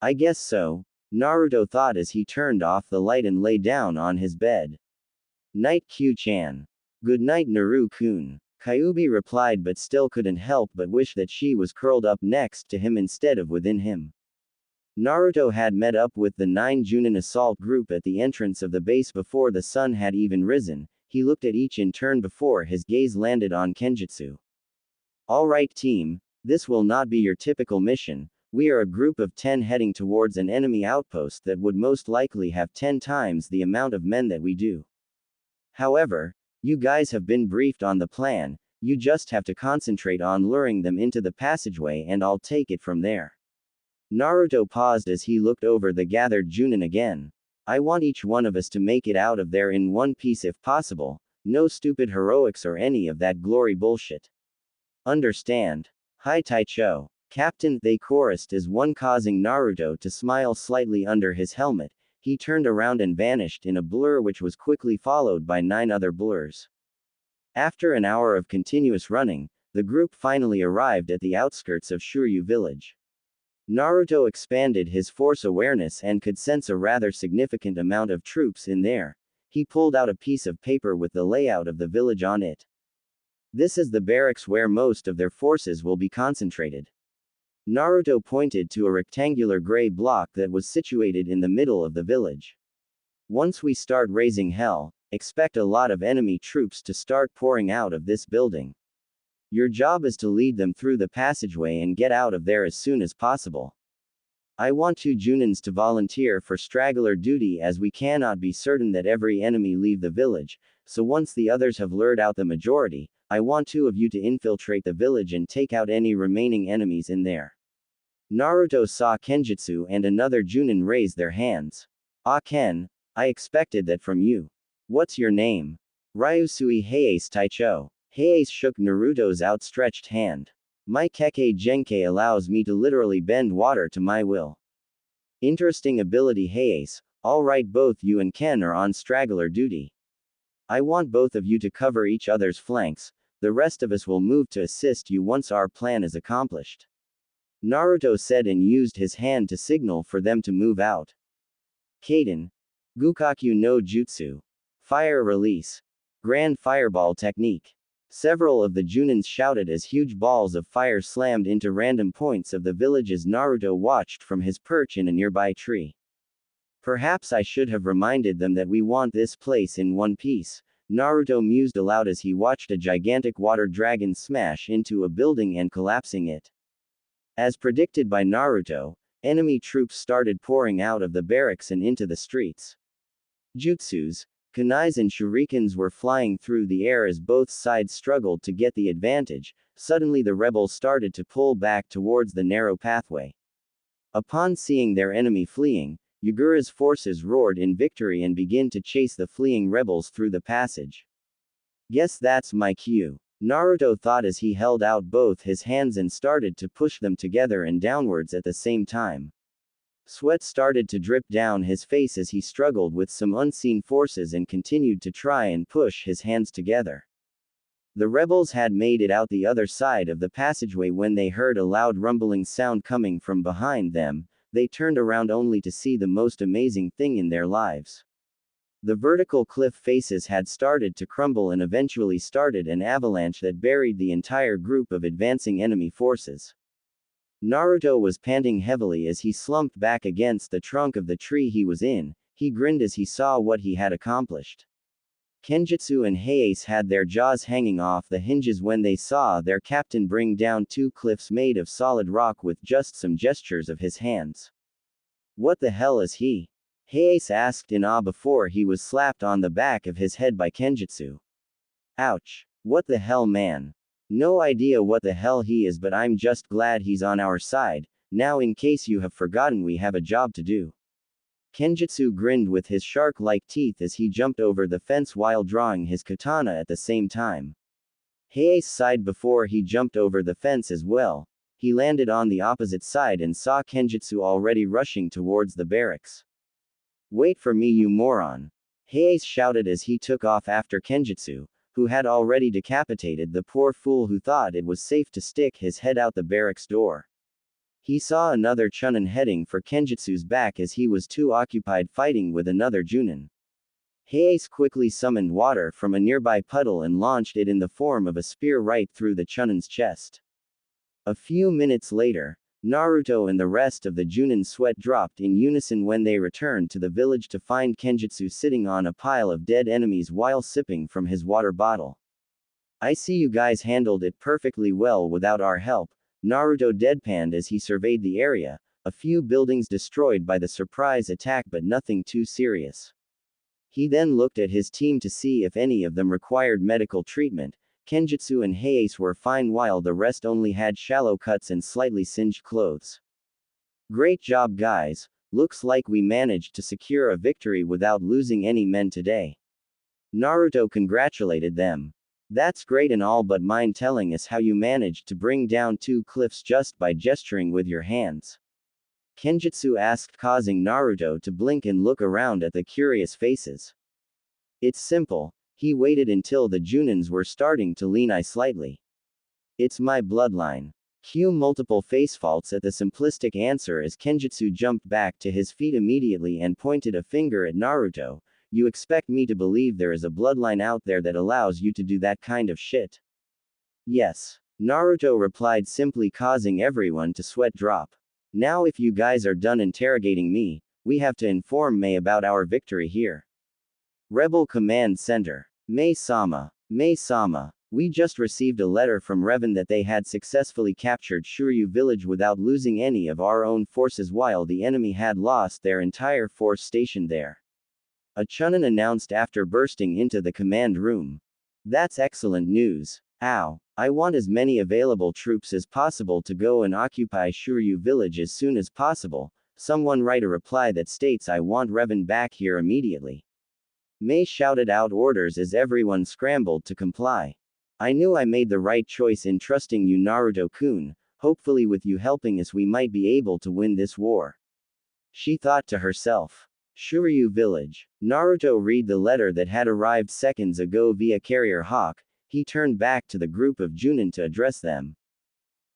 Speaker 1: I guess so, Naruto thought as he turned off the light and lay down on his bed. Night, Q-chan. Good night, Naru-kun. Kyuubi replied, but still couldn't help but wish that she was curled up next to him instead of within him. Naruto had met up with the 9 Junin assault group at the entrance of the base before the sun had even risen. He looked at each in turn before his gaze landed on Kenjutsu. Alright, team, this will not be your typical mission. We are a group of 10 heading towards an enemy outpost that would most likely have 10 times the amount of men that we do. However, you guys have been briefed on the plan. You just have to concentrate on luring them into the passageway and I'll take it from there. Naruto paused as he looked over the gathered Junin again. I want each one of us to make it out of there in one piece if possible. No stupid heroics or any of that glory bullshit. Understand? Hi Taicho. Captain, they chorused as one, causing Naruto to smile slightly under his helmet. He turned around and vanished in a blur which was quickly followed by 9 other blurs. After an hour of continuous running, the group finally arrived at the outskirts of Shuryu village. Naruto expanded his force awareness and could sense a rather significant amount of troops in there. He pulled out a piece of paper with the layout of the village on it. This is the barracks where most of their forces will be concentrated. Naruto pointed to a rectangular gray block that was situated in the middle of the village. Once we start raising hell, expect a lot of enemy troops to start pouring out of this building. Your job is to lead them through the passageway and get out of there as soon as possible. I want 2 Junins to volunteer for straggler duty as we cannot be certain that every enemy leave the village, so once the others have lured out the majority, I want 2 of you to infiltrate the village and take out any remaining enemies in there. Naruto saw Kenjutsu and another Junin raise their hands. Ah Ken, I expected that from you. What's your name? Ryusui Heiase Taicho. Heiase shook Naruto's outstretched hand. My Kekkei Genkei allows me to literally bend water to my will. Interesting ability Heiase. Alright, both you and Ken are on straggler duty. I want both of you to cover each other's flanks, the rest of us will move to assist you once our plan is accomplished. Naruto said and used his hand to signal for them to move out. Kaden. Gukakyu no Jutsu. Fire release. Grand Fireball Technique. Several of the Junins shouted as huge balls of fire slammed into random points of the village as Naruto watched from his perch in a nearby tree. Perhaps I should have reminded them that we want this place in one piece, Naruto mused aloud as he watched a gigantic water dragon smash into a building and collapsing it. As predicted by Naruto, enemy troops started pouring out of the barracks and into the streets. Jutsus, kunais and shurikens were flying through the air as both sides struggled to get the advantage. Suddenly the rebels started to pull back towards the narrow pathway. Upon seeing their enemy fleeing, Yugura's forces roared in victory and began to chase the fleeing rebels through the passage. Guess that's my cue, Naruto thought as he held out both his hands and started to push them together and downwards at the same time. Sweat started to drip down his face as he struggled with some unseen forces and continued to try and push his hands together. The rebels had made it out the other side of the passageway when they heard a loud rumbling sound coming from behind them. They turned around only to see the most amazing thing in their lives. The vertical cliff faces had started to crumble and eventually started an avalanche that buried the entire group of advancing enemy forces. Naruto was panting heavily as he slumped back against the trunk of the tree he was in. He grinned as he saw what he had accomplished. Kenjutsu and Heiase had their jaws hanging off the hinges when they saw their captain bring down 2 cliffs made of solid rock with just some gestures of his hands. What the hell is he? Heiase asked in awe before he was slapped on the back of his head by Kenjutsu. Ouch. What the hell, man? No idea what the hell he is, but I'm just glad he's on our side. Now, in case you have forgotten, we have a job to do. Kenjutsu grinned with his shark-like teeth as he jumped over the fence while drawing his katana at the same time. Heiase sighed before he jumped over the fence as well. He landed on the opposite side and saw Kenjutsu already rushing towards the barracks. Wait for me, you moron! Heiase shouted as he took off after Kenjutsu, who had already decapitated the poor fool who thought it was safe to stick his head out the barracks door. He saw another Chunin heading for Kenjutsu's back as he was too occupied fighting with another Junin. Heiase quickly summoned water from a nearby puddle and launched it in the form of a spear right through the Chunin's chest. A few minutes later, Naruto and the rest of the Junin's sweat dropped in unison when they returned to the village to find Kenjutsu sitting on a pile of dead enemies while sipping from his water bottle. I see you guys handled it perfectly well without our help, Naruto deadpanned as he surveyed the area, a few buildings destroyed by the surprise attack but nothing too serious. He then looked at his team to see if any of them required medical treatment. Kenjutsu and Heiase were fine while the rest only had shallow cuts and slightly singed clothes. Great job, guys. Looks like we managed to secure a victory without losing any men today. Naruto congratulated them. That's great and all, but mind telling us how you managed to bring down 2 cliffs just by gesturing with your hands? Kenjutsu asked, causing Naruto to blink and look around at the curious faces. It's simple. He waited until the Junins were starting to lean slightly. It's my bloodline. Cue multiple face faults at the simplistic answer as Kenjutsu jumped back to his feet immediately and pointed a finger at Naruto. You expect me to believe there is a bloodline out there that allows you to do that kind of shit? Yes. Naruto replied, simply causing everyone to sweat drop. Now if you guys are done interrogating me, we have to inform Mei about our victory here. Rebel Command Center. Mei-sama. Mei-sama. We just received a letter from Revan that they had successfully captured Shuryu village without losing any of our own forces while the enemy had lost their entire force stationed there. A Chunin announced after bursting into the command room. That's excellent news. Ow. I want as many available troops as possible to go and occupy Shuryu village as soon as possible. Someone write a reply that states I want Revan back here immediately. Mei shouted out orders as everyone scrambled to comply. I knew I made the right choice in trusting you, Naruto-kun. Hopefully with you helping us we might be able to win this war. She thought to herself. Shuryu village. Naruto read the letter that had arrived seconds ago via Carrier Hawk. He turned back to the group of Junin to address them.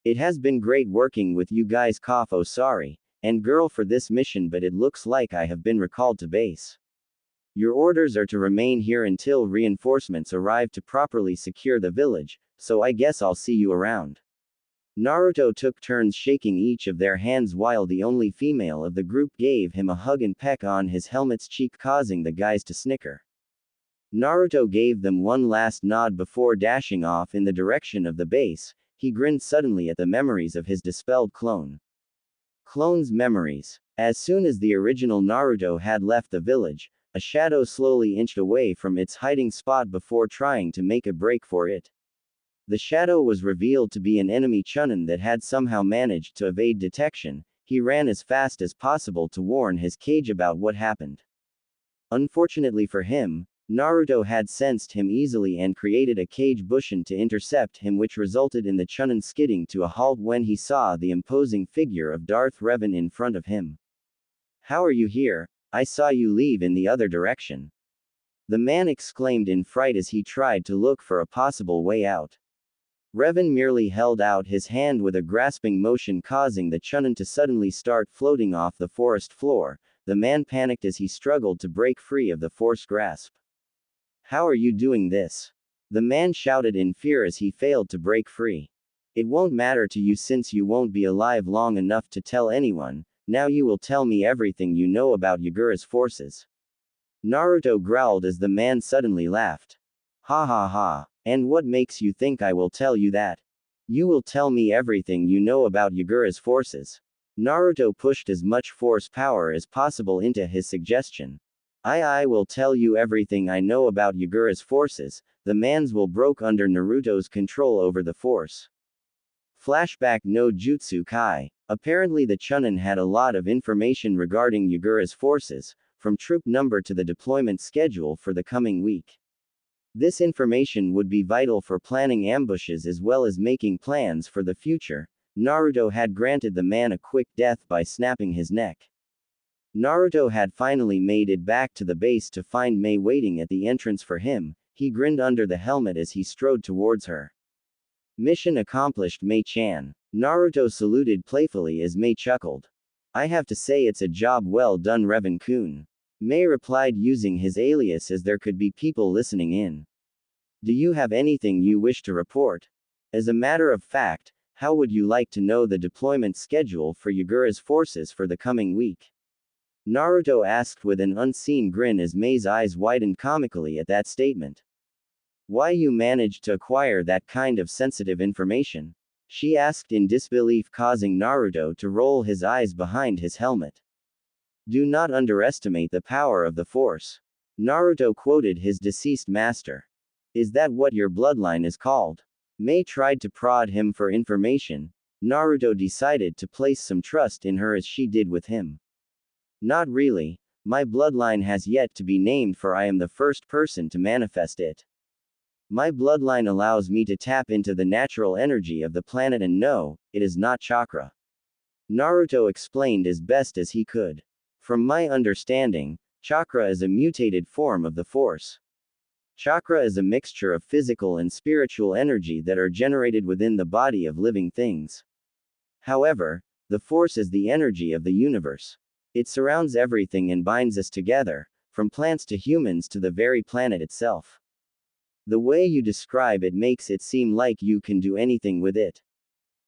Speaker 1: It has been great working with you guys, sorry, and girl, for this mission, but it looks like I have been recalled to base. Your orders are to remain here until reinforcements arrive to properly secure the village, so I guess I'll see you around. Naruto took turns shaking each of their hands while the only female of the group gave him a hug and peck on his helmet's cheek, causing the guys to snicker. Naruto gave them one last nod before dashing off in the direction of the base. He grinned suddenly at the memories of his dispelled clone. Clone's memories. As soon as the original Naruto had left the village, a shadow slowly inched away from its hiding spot before trying to make a break for it. The shadow was revealed to be an enemy Chunin that had somehow managed to evade detection. He ran as fast as possible to warn his cage about what happened. Unfortunately for him, Naruto had sensed him easily and created a cage bushin to intercept him, which resulted in the Chunin skidding to a halt when he saw the imposing figure of Darth Revan in front of him. How are you here? I saw you leave in the other direction. The man exclaimed in fright as he tried to look for a possible way out. Revan merely held out his hand with a grasping motion, causing the Chunin to suddenly start floating off the forest floor. The man panicked as he struggled to break free of the force grasp. How are you doing this? The man shouted in fear as he failed to break free. It won't matter to you since you won't be alive long enough to tell anyone. Now you will tell me everything you know about Yagura's forces. Naruto growled as the man suddenly laughed. Ha ha ha. And what makes you think I will tell you that? You will tell me everything you know about Yagura's forces. Naruto pushed as much force power as possible into his suggestion. I will tell you everything I know about Yagura's forces. The man's will broke under Naruto's control over the force. Flashback no Jutsu Kai. Apparently the Chunin had a lot of information regarding Yagura's forces, from troop number to the deployment schedule for the coming week. This information would be vital for planning ambushes as well as making plans for the future. Naruto had granted the man a quick death by snapping his neck. Naruto had finally made it back to the base to find Mei waiting at the entrance for him. He grinned under the helmet as he strode towards her. Mission accomplished, Mei-chan. Naruto saluted playfully as Mei chuckled. I have to say it's a job well done, Revan-kun. Mei replied using his alias as there could be people listening in. Do you have anything you wish to report? As a matter of fact, how would you like to know the deployment schedule for Yagura's forces for the coming week? Naruto asked with an unseen grin as Mei's eyes widened comically at that statement. Why you managed to acquire that kind of sensitive information? She asked in disbelief, causing Naruto to roll his eyes behind his helmet. Do not underestimate the power of the Force. Naruto quoted his deceased master. Is that what your bloodline is called? Mei tried to prod him for information. Naruto decided to place some trust in her as she did with him. Not really. My bloodline has yet to be named, for I am the first person to manifest it. My bloodline allows me to tap into the natural energy of the planet, and no, it is not chakra. Naruto explained as best as he could. From my understanding, chakra is a mutated form of the Force. Chakra is a mixture of physical and spiritual energy that are generated within the body of living things. However, the force is the energy of the universe. It surrounds everything and binds us together, from plants to humans to the very planet itself. The way you describe it makes it seem like you can do anything with it.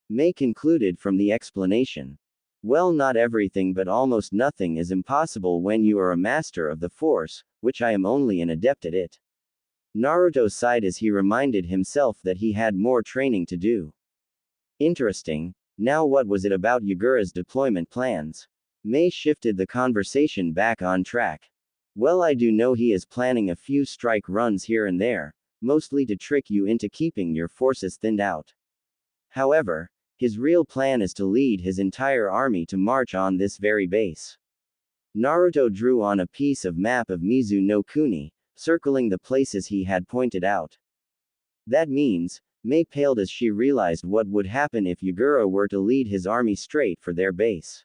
Speaker 1: May concluded from the explanation. Well, not everything but almost nothing is impossible when you are a master of the force, which I am only an adept at it. Naruto sighed as he reminded himself that he had more training to do. Interesting. Now what was it about Yagura's deployment plans? May shifted the conversation back on track. Well, I do know he is planning a few strike runs here and there, mostly to trick you into keeping your forces thinned out. However, his real plan is to lead his entire army to march on this very base. Naruto drew on a piece of map of Mizu no Kuni, circling the places he had pointed out. That means, May paled as she realized what would happen if Yagura were to lead his army straight for their base.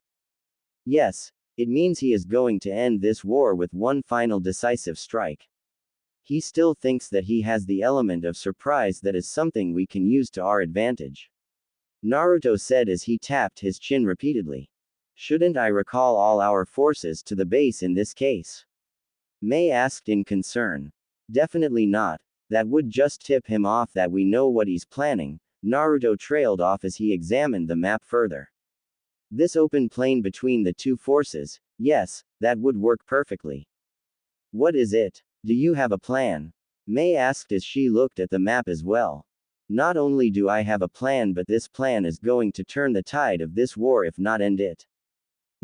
Speaker 1: Yes, it means he is going to end this war with one final decisive strike. He still thinks that he has the element of surprise that is something we can use to our advantage. Naruto said as he tapped his chin repeatedly. Shouldn't I recall all our forces to the base in this case? May asked in concern. Definitely not. That would just tip him off that we know what he's planning. Naruto trailed off as he examined the map further. This open plain between the two forces, yes, that would work perfectly. What is it? Do you have a plan? May asked as she looked at the map as well. Not only do I have a plan, but this plan is going to turn the tide of this war if not end it.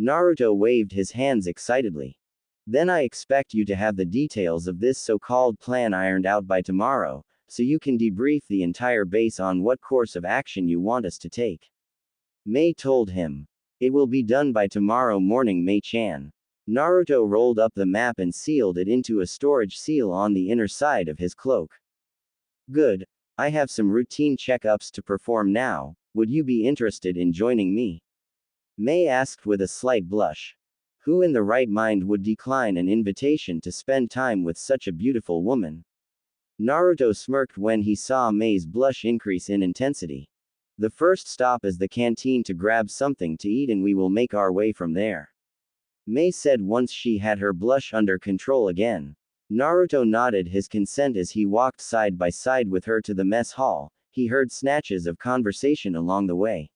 Speaker 1: Naruto waved his hands excitedly. Then I expect you to have the details of this so-called plan ironed out by tomorrow, so you can debrief the entire base on what course of action you want us to take. May told him. It will be done by tomorrow morning, May-chan. Naruto rolled up the map and sealed it into a storage seal on the inner side of his cloak. Good. I have some routine checkups to perform now. Would you be interested in joining me? May asked with a slight blush. Who in the right mind would decline an invitation to spend time with such a beautiful woman? Naruto smirked when he saw May's blush increase in intensity. The first stop is the canteen to grab something to eat and we will make our way from there. May said once she had her blush under control again. Naruto nodded his consent as he walked side by side with her to the mess hall. He heard snatches of conversation along the way.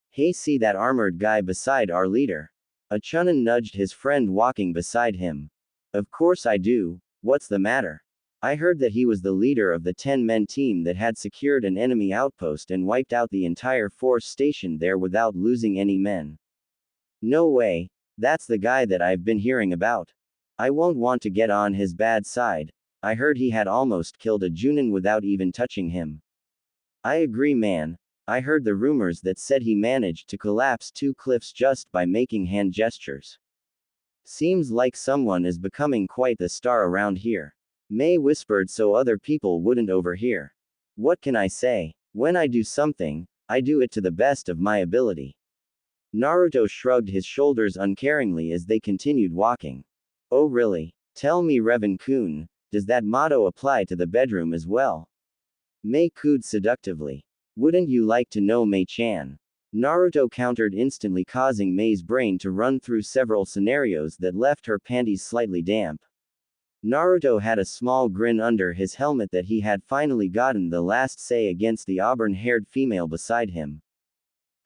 Speaker 1: Hey, see that armored guy beside our leader? A chunin nudged his friend walking beside him. Of course I do, what's the matter? I heard that he was the leader of the 10-man team that had secured an enemy outpost and wiped out the entire force stationed there without losing any men. No way, that's the guy that I've been hearing about. I won't want to get on his bad side. I heard he had almost killed a Junin without even touching him. I agree, man. I heard the rumors that said he managed to collapse 2 cliffs just by making hand gestures. Seems like someone is becoming quite the star around here. May whispered so other people wouldn't overhear. What can I say? When I do something, I do it to the best of my ability. Naruto shrugged his shoulders uncaringly as they continued walking. Oh really? Tell me, Revan-kun, does that motto apply to the bedroom as well? May cooed seductively. Wouldn't you like to know, May-chan? Naruto countered instantly, causing May's brain to run through several scenarios that left her panties slightly damp. Naruto had a small grin under his helmet that he had finally gotten the last say against the auburn-haired female beside him.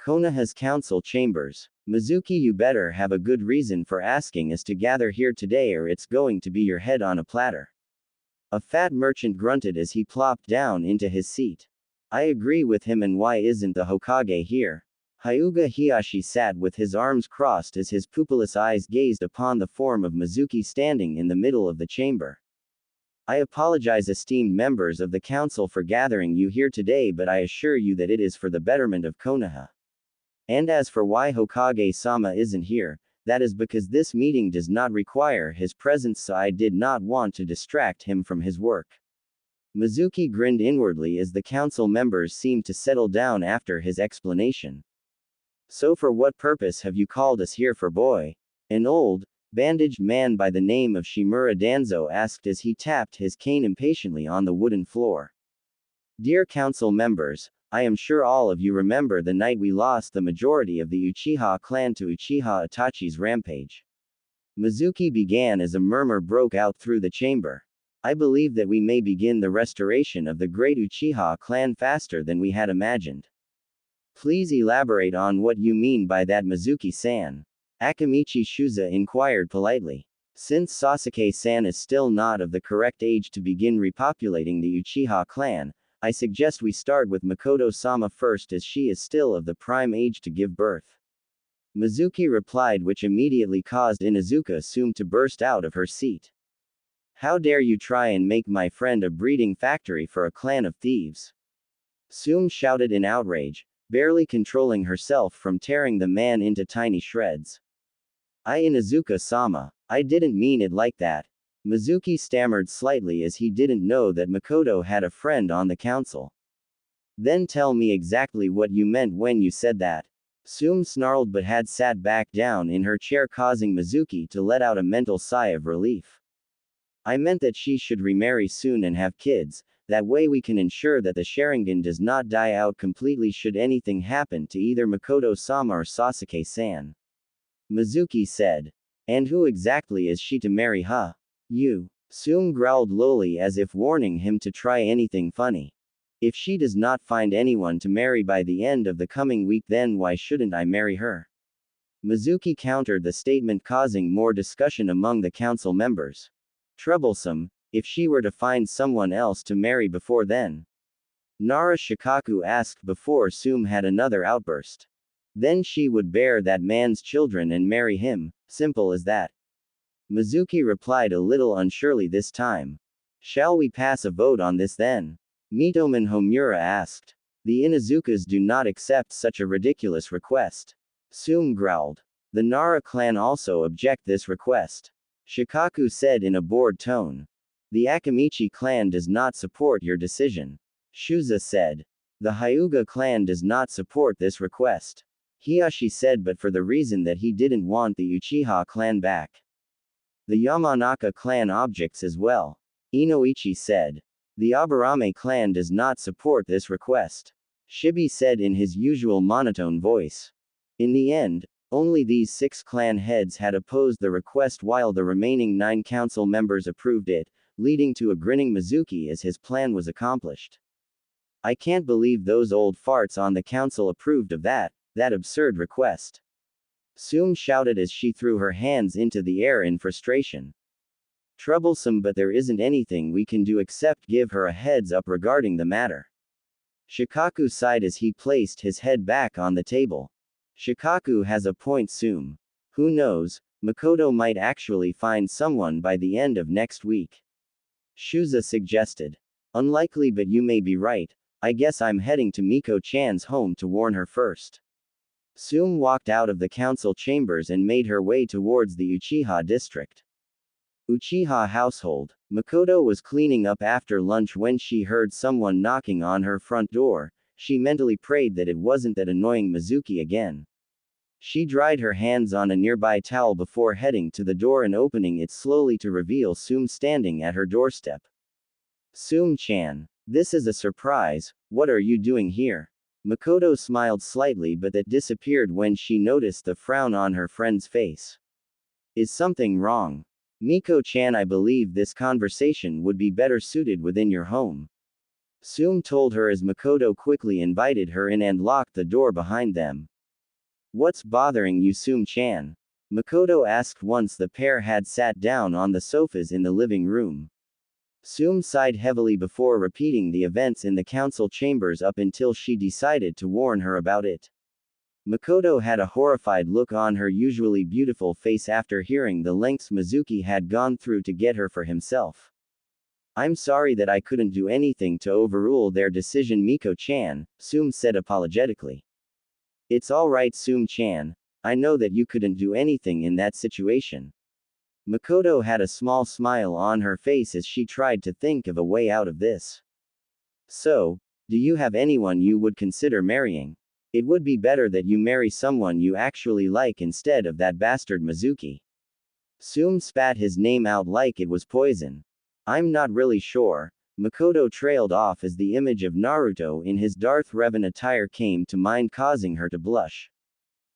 Speaker 1: Konoha's council chambers. Mizuki, you better have a good reason for asking us to gather here today, or it's going to be your head on a platter. A fat merchant grunted as he plopped down into his seat. I agree with him, and why isn't the Hokage here? Hyuga Hiyashi sat with his arms crossed as his pupilless eyes gazed upon the form of Mizuki standing in the middle of the chamber. I apologize, esteemed members of the council, for gathering you here today, but I assure you that it is for the betterment of Konoha. And as for why Hokage-sama isn't here, that is because this meeting does not require his presence, so I did not want to distract him from his work. Mizuki grinned inwardly as the council members seemed to settle down after his explanation. So for what purpose have you called us here for, boy? An old, bandaged man by the name of Shimura Danzo asked as he tapped his cane impatiently on the wooden floor. Dear council members, I am sure all of you remember the night we lost the majority of the Uchiha clan to Uchiha Itachi's rampage. Mizuki began as a murmur broke out through the chamber. I believe that we may begin the restoration of the great Uchiha clan faster than we had imagined. Please elaborate on what you mean by that, Mizuki-san. Akamichi Shuza inquired politely. Since Sasuke-san is still not of the correct age to begin repopulating the Uchiha clan, I suggest we start with Mikoto-sama first, as she is still of the prime age to give birth. Mizuki replied, which immediately caused Inuzuka-sum to burst out of her seat. How dare you try and make my friend a breeding factory for a clan of thieves? Sum shouted in outrage, barely controlling herself from tearing the man into tiny shreds. Inuzuka-sama, I didn't mean it like that. Mizuki stammered slightly, as he didn't know that Mikoto had a friend on the council. Then tell me exactly what you meant when you said that. Sum snarled but had sat back down in her chair, causing Mizuki to let out a mental sigh of relief. I meant that she should remarry soon and have kids, that way we can ensure that the Sharingan does not die out completely should anything happen to either Mikoto-sama or Sasuke-san. Mizuki said. And who exactly is she to marry, huh? You. Sum growled lowly, as if warning him to try anything funny. If she does not find anyone to marry by the end of the coming week, then why shouldn't I marry her? Mizuki countered the statement, causing more discussion among the council members. Troublesome, if she were to find someone else to marry before then. Nara Shikaku asked before Sum had another outburst. Then she would bear that man's children and marry him, simple as that. Mizuki replied a little unsurely this time. Shall we pass a vote on this then? Mitoman Homura asked. The Inuzukas do not accept such a ridiculous request. Sum growled. The Nara clan also object this request. Shikaku said in a bored tone. The Akamichi clan does not support your decision. Shuza said. The Hyuga clan does not support this request. Hiyashi said, but for the reason that he didn't want the Uchiha clan back. The Yamanaka clan objects as well. Inoichi said. The Aburame clan does not support this request. Shibi said in his usual monotone voice. In the end, only these 6 clan heads had opposed the request, while the remaining 9 council members approved it, leading to a grinning Mizuki as his plan was accomplished. I can't believe those old farts on the council approved of that absurd request. Sum shouted as she threw her hands into the air in frustration. Troublesome, but there isn't anything we can do except give her a heads up regarding the matter. Shikaku sighed as he placed his head back on the table. Shikaku has a point, Sum. Who knows, Mikoto might actually find someone by the end of next week. Shuza suggested. Unlikely, but you may be right. I guess I'm heading to Miko-chan's home to warn her first. Sum walked out of the council chambers and made her way towards the Uchiha district. Uchiha household. Mikoto was cleaning up after lunch when she heard someone knocking on her front door. She mentally prayed that it wasn't that annoying Mizuki again. She dried her hands on a nearby towel before heading to the door and opening it slowly to reveal Sum standing at her doorstep. Sum-chan. This is a surprise. What are you doing here? Mikoto smiled slightly, but that disappeared when she noticed the frown on her friend's face. Is something wrong? Miko-chan, I believe this conversation would be better suited within your home. Sum told her as Mikoto quickly invited her in and locked the door behind them. What's bothering you, Sum-chan? Mikoto asked once the pair had sat down on the sofas in the living room. Sum sighed heavily before repeating the events in the council chambers up until she decided to warn her about it. Mikoto had a horrified look on her usually beautiful face after hearing the lengths Mizuki had gone through to get her for himself. I'm sorry that I couldn't do anything to overrule their decision, Miko-chan, Sum said apologetically. It's alright, Sum-chan. I know that you couldn't do anything in that situation. Mikoto had a small smile on her face as she tried to think of a way out of this. So, do you have anyone you would consider marrying? It would be better that you marry someone you actually like instead of that bastard Mizuki. Sum spat his name out like it was poison. I'm not really sure. Mikoto trailed off as the image of Naruto in his Darth Revan attire came to mind, causing her to blush.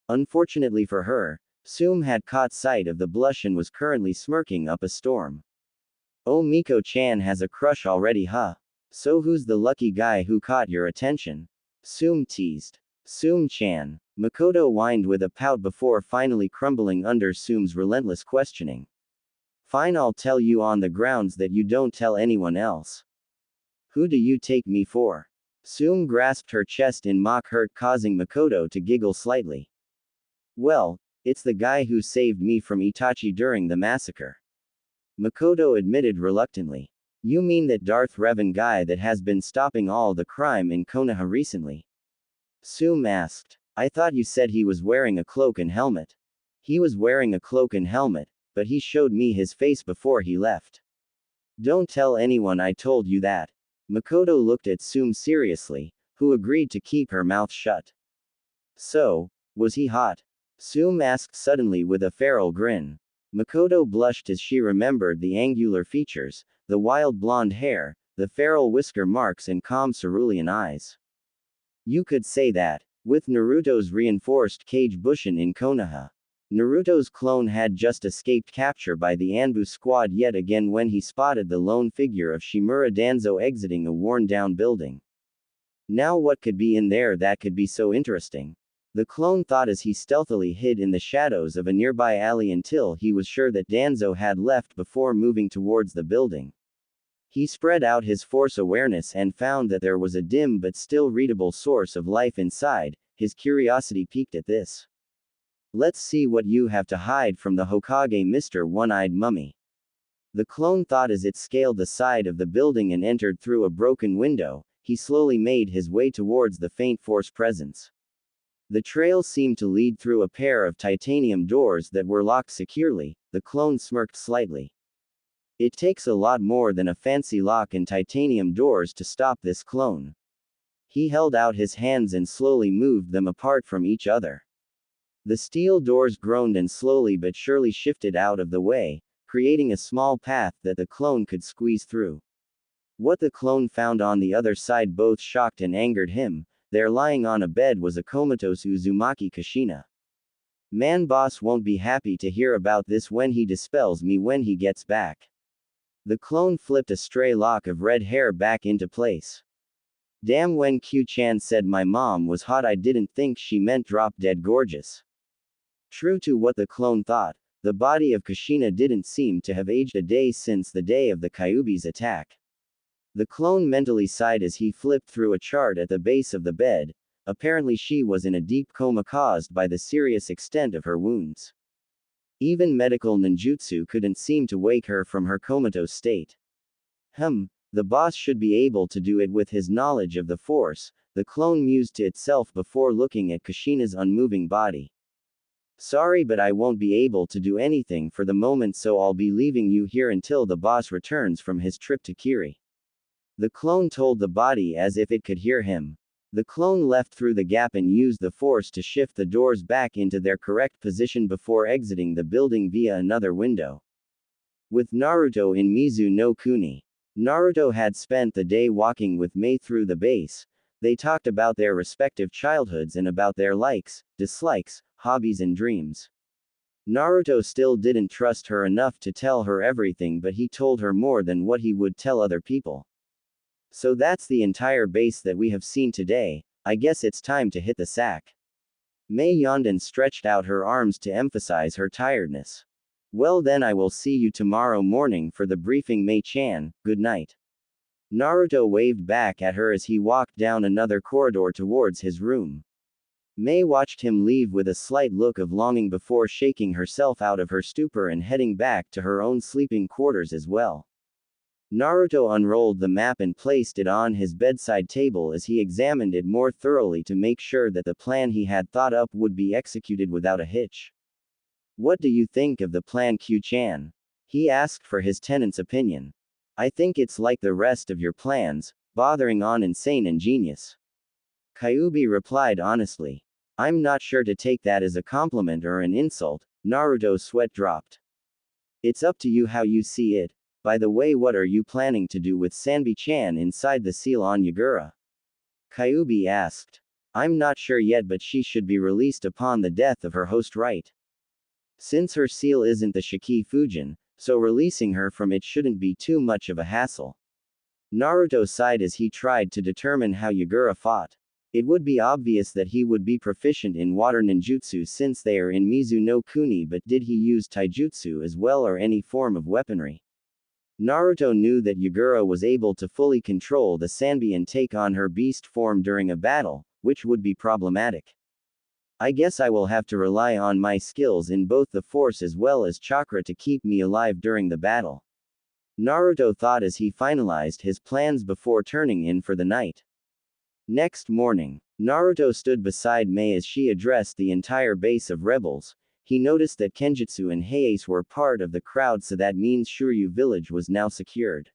Speaker 1: Unfortunately for her, Sume had caught sight of the blush and was currently smirking up a storm. Oh, Miko-chan has a crush already, huh? So who's the lucky guy who caught your attention? Sume teased. Sume-chan. Mikoto whined with a pout before finally crumbling under Sume's relentless questioning. Fine, I'll tell you on the grounds that you don't tell anyone else. Who do you take me for? Sume grasped her chest in mock hurt, causing Mikoto to giggle slightly. Well, it's the guy who saved me from Itachi during the massacre. Mikoto admitted reluctantly. You mean that Darth Revan guy that has been stopping all the crime in Konoha recently? Sume asked. I thought you said he was wearing a cloak and helmet. He was wearing a cloak and helmet, but he showed me his face before he left. Don't tell anyone I told you that. Mikoto looked at Sume seriously, who agreed to keep her mouth shut. So, was he hot? Sume asked suddenly with a feral grin. Mikoto blushed as she remembered the angular features, the wild blonde hair, the feral whisker marks and calm cerulean eyes. You could say that, with Naruto's reinforced Kage Bushin in Konoha. Naruto's clone had just escaped capture by the Anbu squad yet again when he spotted the lone figure of Shimura Danzo exiting a worn-down building. Now what could be in there that could be so interesting? The clone thought as he stealthily hid in the shadows of a nearby alley until he was sure that Danzo had left before moving towards the building. He spread out his force awareness and found that there was a dim but still readable source of life inside. His curiosity piqued at this. Let's see what you have to hide from the Hokage, Mr. One-Eyed Mummy. The clone thought as it scaled the side of the building and entered through a broken window. He slowly made his way towards the faint force presence. The trail seemed to lead through a pair of titanium doors that were locked securely. The clone smirked slightly. It takes a lot more than a fancy lock and titanium doors to stop this clone. He held out his hands and slowly moved them apart from each other. The steel doors groaned and slowly but surely shifted out of the way, creating a small path that the clone could squeeze through. What the clone found on the other side both shocked and angered him. There lying on a bed was a comatose Uzumaki Kushina. Man, boss won't be happy to hear about this when he dispels me when he gets back. The clone flipped a stray lock of red hair back into place. Damn, when Q-chan said my mom was hot I didn't think she meant drop dead gorgeous. True to what the clone thought, the body of Kushina didn't seem to have aged a day since the day of the Kyuubi's attack. The clone mentally sighed as he flipped through a chart at the base of the bed. Apparently she was in a deep coma caused by the serious extent of her wounds. Even medical ninjutsu couldn't seem to wake her from her comatose state. The boss should be able to do it with his knowledge of the force, the clone mused to itself before looking at Kushina's unmoving body. Sorry, but I won't be able to do anything for the moment, so I'll be leaving you here until the boss returns from his trip to Kiri. The clone told the body as if it could hear him. The clone left through the gap and used the force to shift the doors back into their correct position before exiting the building via another window. With Naruto in Mizu no Kuni. Naruto had spent the day walking with Mei through the base. They talked about their respective childhoods and about their likes, dislikes, hobbies and dreams. Naruto still didn't trust her enough to tell her everything, but he told her more than what he would tell other people. So that's the entire base that we have seen today. I guess it's time to hit the sack. Mei yawned and stretched out her arms to emphasize her tiredness. Well then, I will see you tomorrow morning for the briefing, Mei-chan. Good night. Naruto waved back at her as he walked down another corridor towards his room. Mei watched him leave with a slight look of longing before shaking herself out of her stupor and heading back to her own sleeping quarters as well. Naruto unrolled the map and placed it on his bedside table as he examined it more thoroughly to make sure that the plan he had thought up would be executed without a hitch. What do you think of the plan, Q-chan? He asked for his tenant's opinion. I think it's like the rest of your plans, bothering on insane and genius. Kyuubi replied honestly. I'm not sure to take that as a compliment or an insult. Naruto's sweat dropped. It's up to you how you see it. By the way, what are you planning to do with Sanbi-chan inside the seal on Yagura? Kyubi asked. I'm not sure yet, but she should be released upon the death of her host, right? Since her seal isn't the Shiki Fujin, so releasing her from it shouldn't be too much of a hassle. Naruto sighed as he tried to determine how Yagura fought. It would be obvious that he would be proficient in water ninjutsu since they are in Mizu no Kuni, but did he use taijutsu as well or any form of weaponry? Naruto knew that Yagura was able to fully control the Sanbi and take on her beast form during a battle, which would be problematic. I guess I will have to rely on my skills in both the force as well as chakra to keep me alive during the battle. Naruto thought as he finalized his plans before turning in for the night. Next morning, Naruto stood beside Mei as she addressed the entire base of rebels. He noticed that Kenjutsu and Heiase were part of the crowd, so that means Shuryu village was now secured.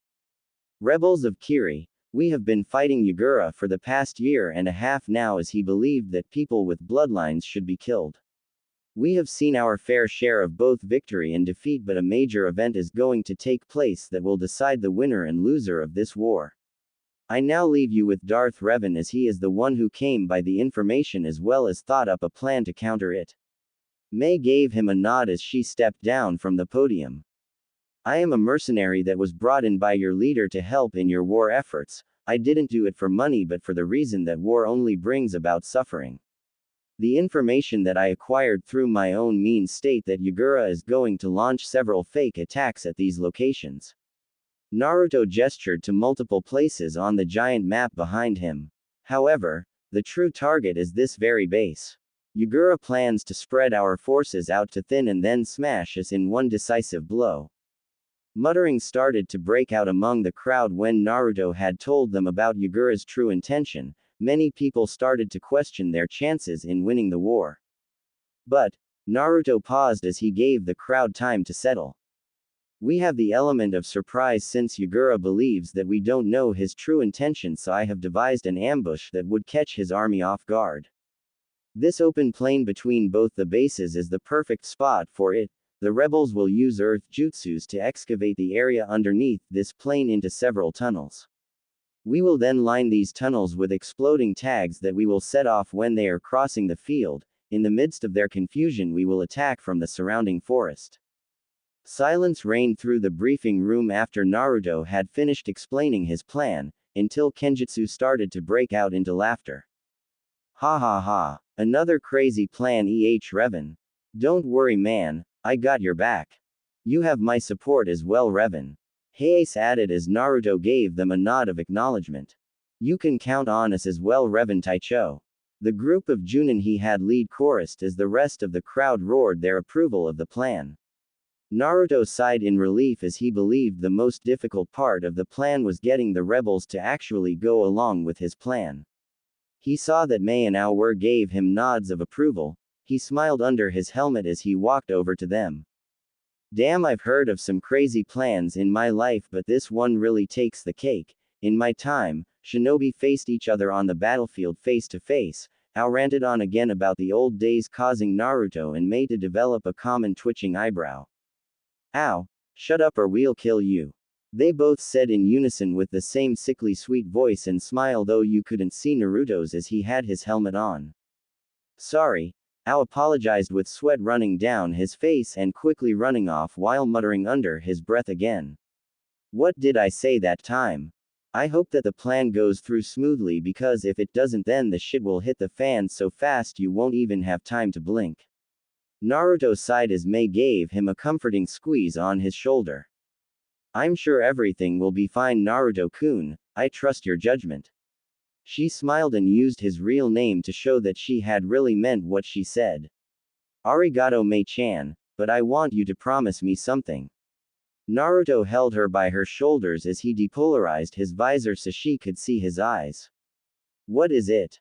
Speaker 1: Rebels of Kiri, we have been fighting Yagura for the past year and a half now, as he believed that people with bloodlines should be killed. We have seen our fair share of both victory and defeat, but a major event is going to take place that will decide the winner and loser of this war. I now leave you with Darth Revan, as he is the one who came by the information as well as thought up a plan to counter it. Mei gave him a nod as she stepped down from the podium. I am a mercenary that was brought in by your leader to help in your war efforts. I didn't do it for money but for the reason that war only brings about suffering. The information that I acquired through my own means state that Yagura is going to launch several fake attacks at these locations. Naruto gestured to multiple places on the giant map behind him. However, the true target is this very base. Yagura plans to spread our forces out to thin and then smash us in one decisive blow. Mutterings started to break out among the crowd when Naruto had told them about Yagura's true intention. Many people started to question their chances in winning the war. But Naruto paused as he gave the crowd time to settle. We have the element of surprise since Yagura believes that we don't know his true intention, so I have devised an ambush that would catch his army off guard. This open plain between both the bases is the perfect spot for it. The rebels will use earth jutsus to excavate the area underneath this plain into several tunnels. We will then line these tunnels with exploding tags that we will set off when they are crossing the field. In the midst of their confusion, we will attack from the surrounding forest. Silence reigned through the briefing room after Naruto had finished explaining his plan, until Kenjutsu started to break out into laughter. Ha ha ha, another crazy plan, Revan. Don't worry man, I got your back. You have my support as well, Revan. Heiase added as Naruto gave them a nod of acknowledgement. You can count on us as well, Revan Taicho. The group of Junin he had lead chorused as the rest of the crowd roared their approval of the plan. Naruto sighed in relief as he believed the most difficult part of the plan was getting the rebels to actually go along with his plan. He saw that Mei and Aower gave him nods of approval. He smiled under his helmet as he walked over to them. Damn, I've heard of some crazy plans in my life, but this one really takes the cake. In my time, shinobi faced each other on the battlefield face to face. Ao ranted on again about the old days, causing Naruto and Mei to develop a common twitching eyebrow. Ow, shut up or we'll kill you. They both said in unison with the same sickly sweet voice and smile, though you couldn't see Naruto's as he had his helmet on. Sorry. Ao apologized with sweat running down his face and quickly running off while muttering under his breath again. What did I say that time? I hope that the plan goes through smoothly, because if it doesn't then the shit will hit the fan so fast you won't even have time to blink. Naruto sighed as Mei gave him a comforting squeeze on his shoulder. I'm sure everything will be fine, Naruto-kun, I trust your judgment. She smiled and used his real name to show that she had really meant what she said. Arigato Mei-chan, but I want you to promise me something. Naruto held her by her shoulders as he depolarized his visor so she could see his eyes. What is it?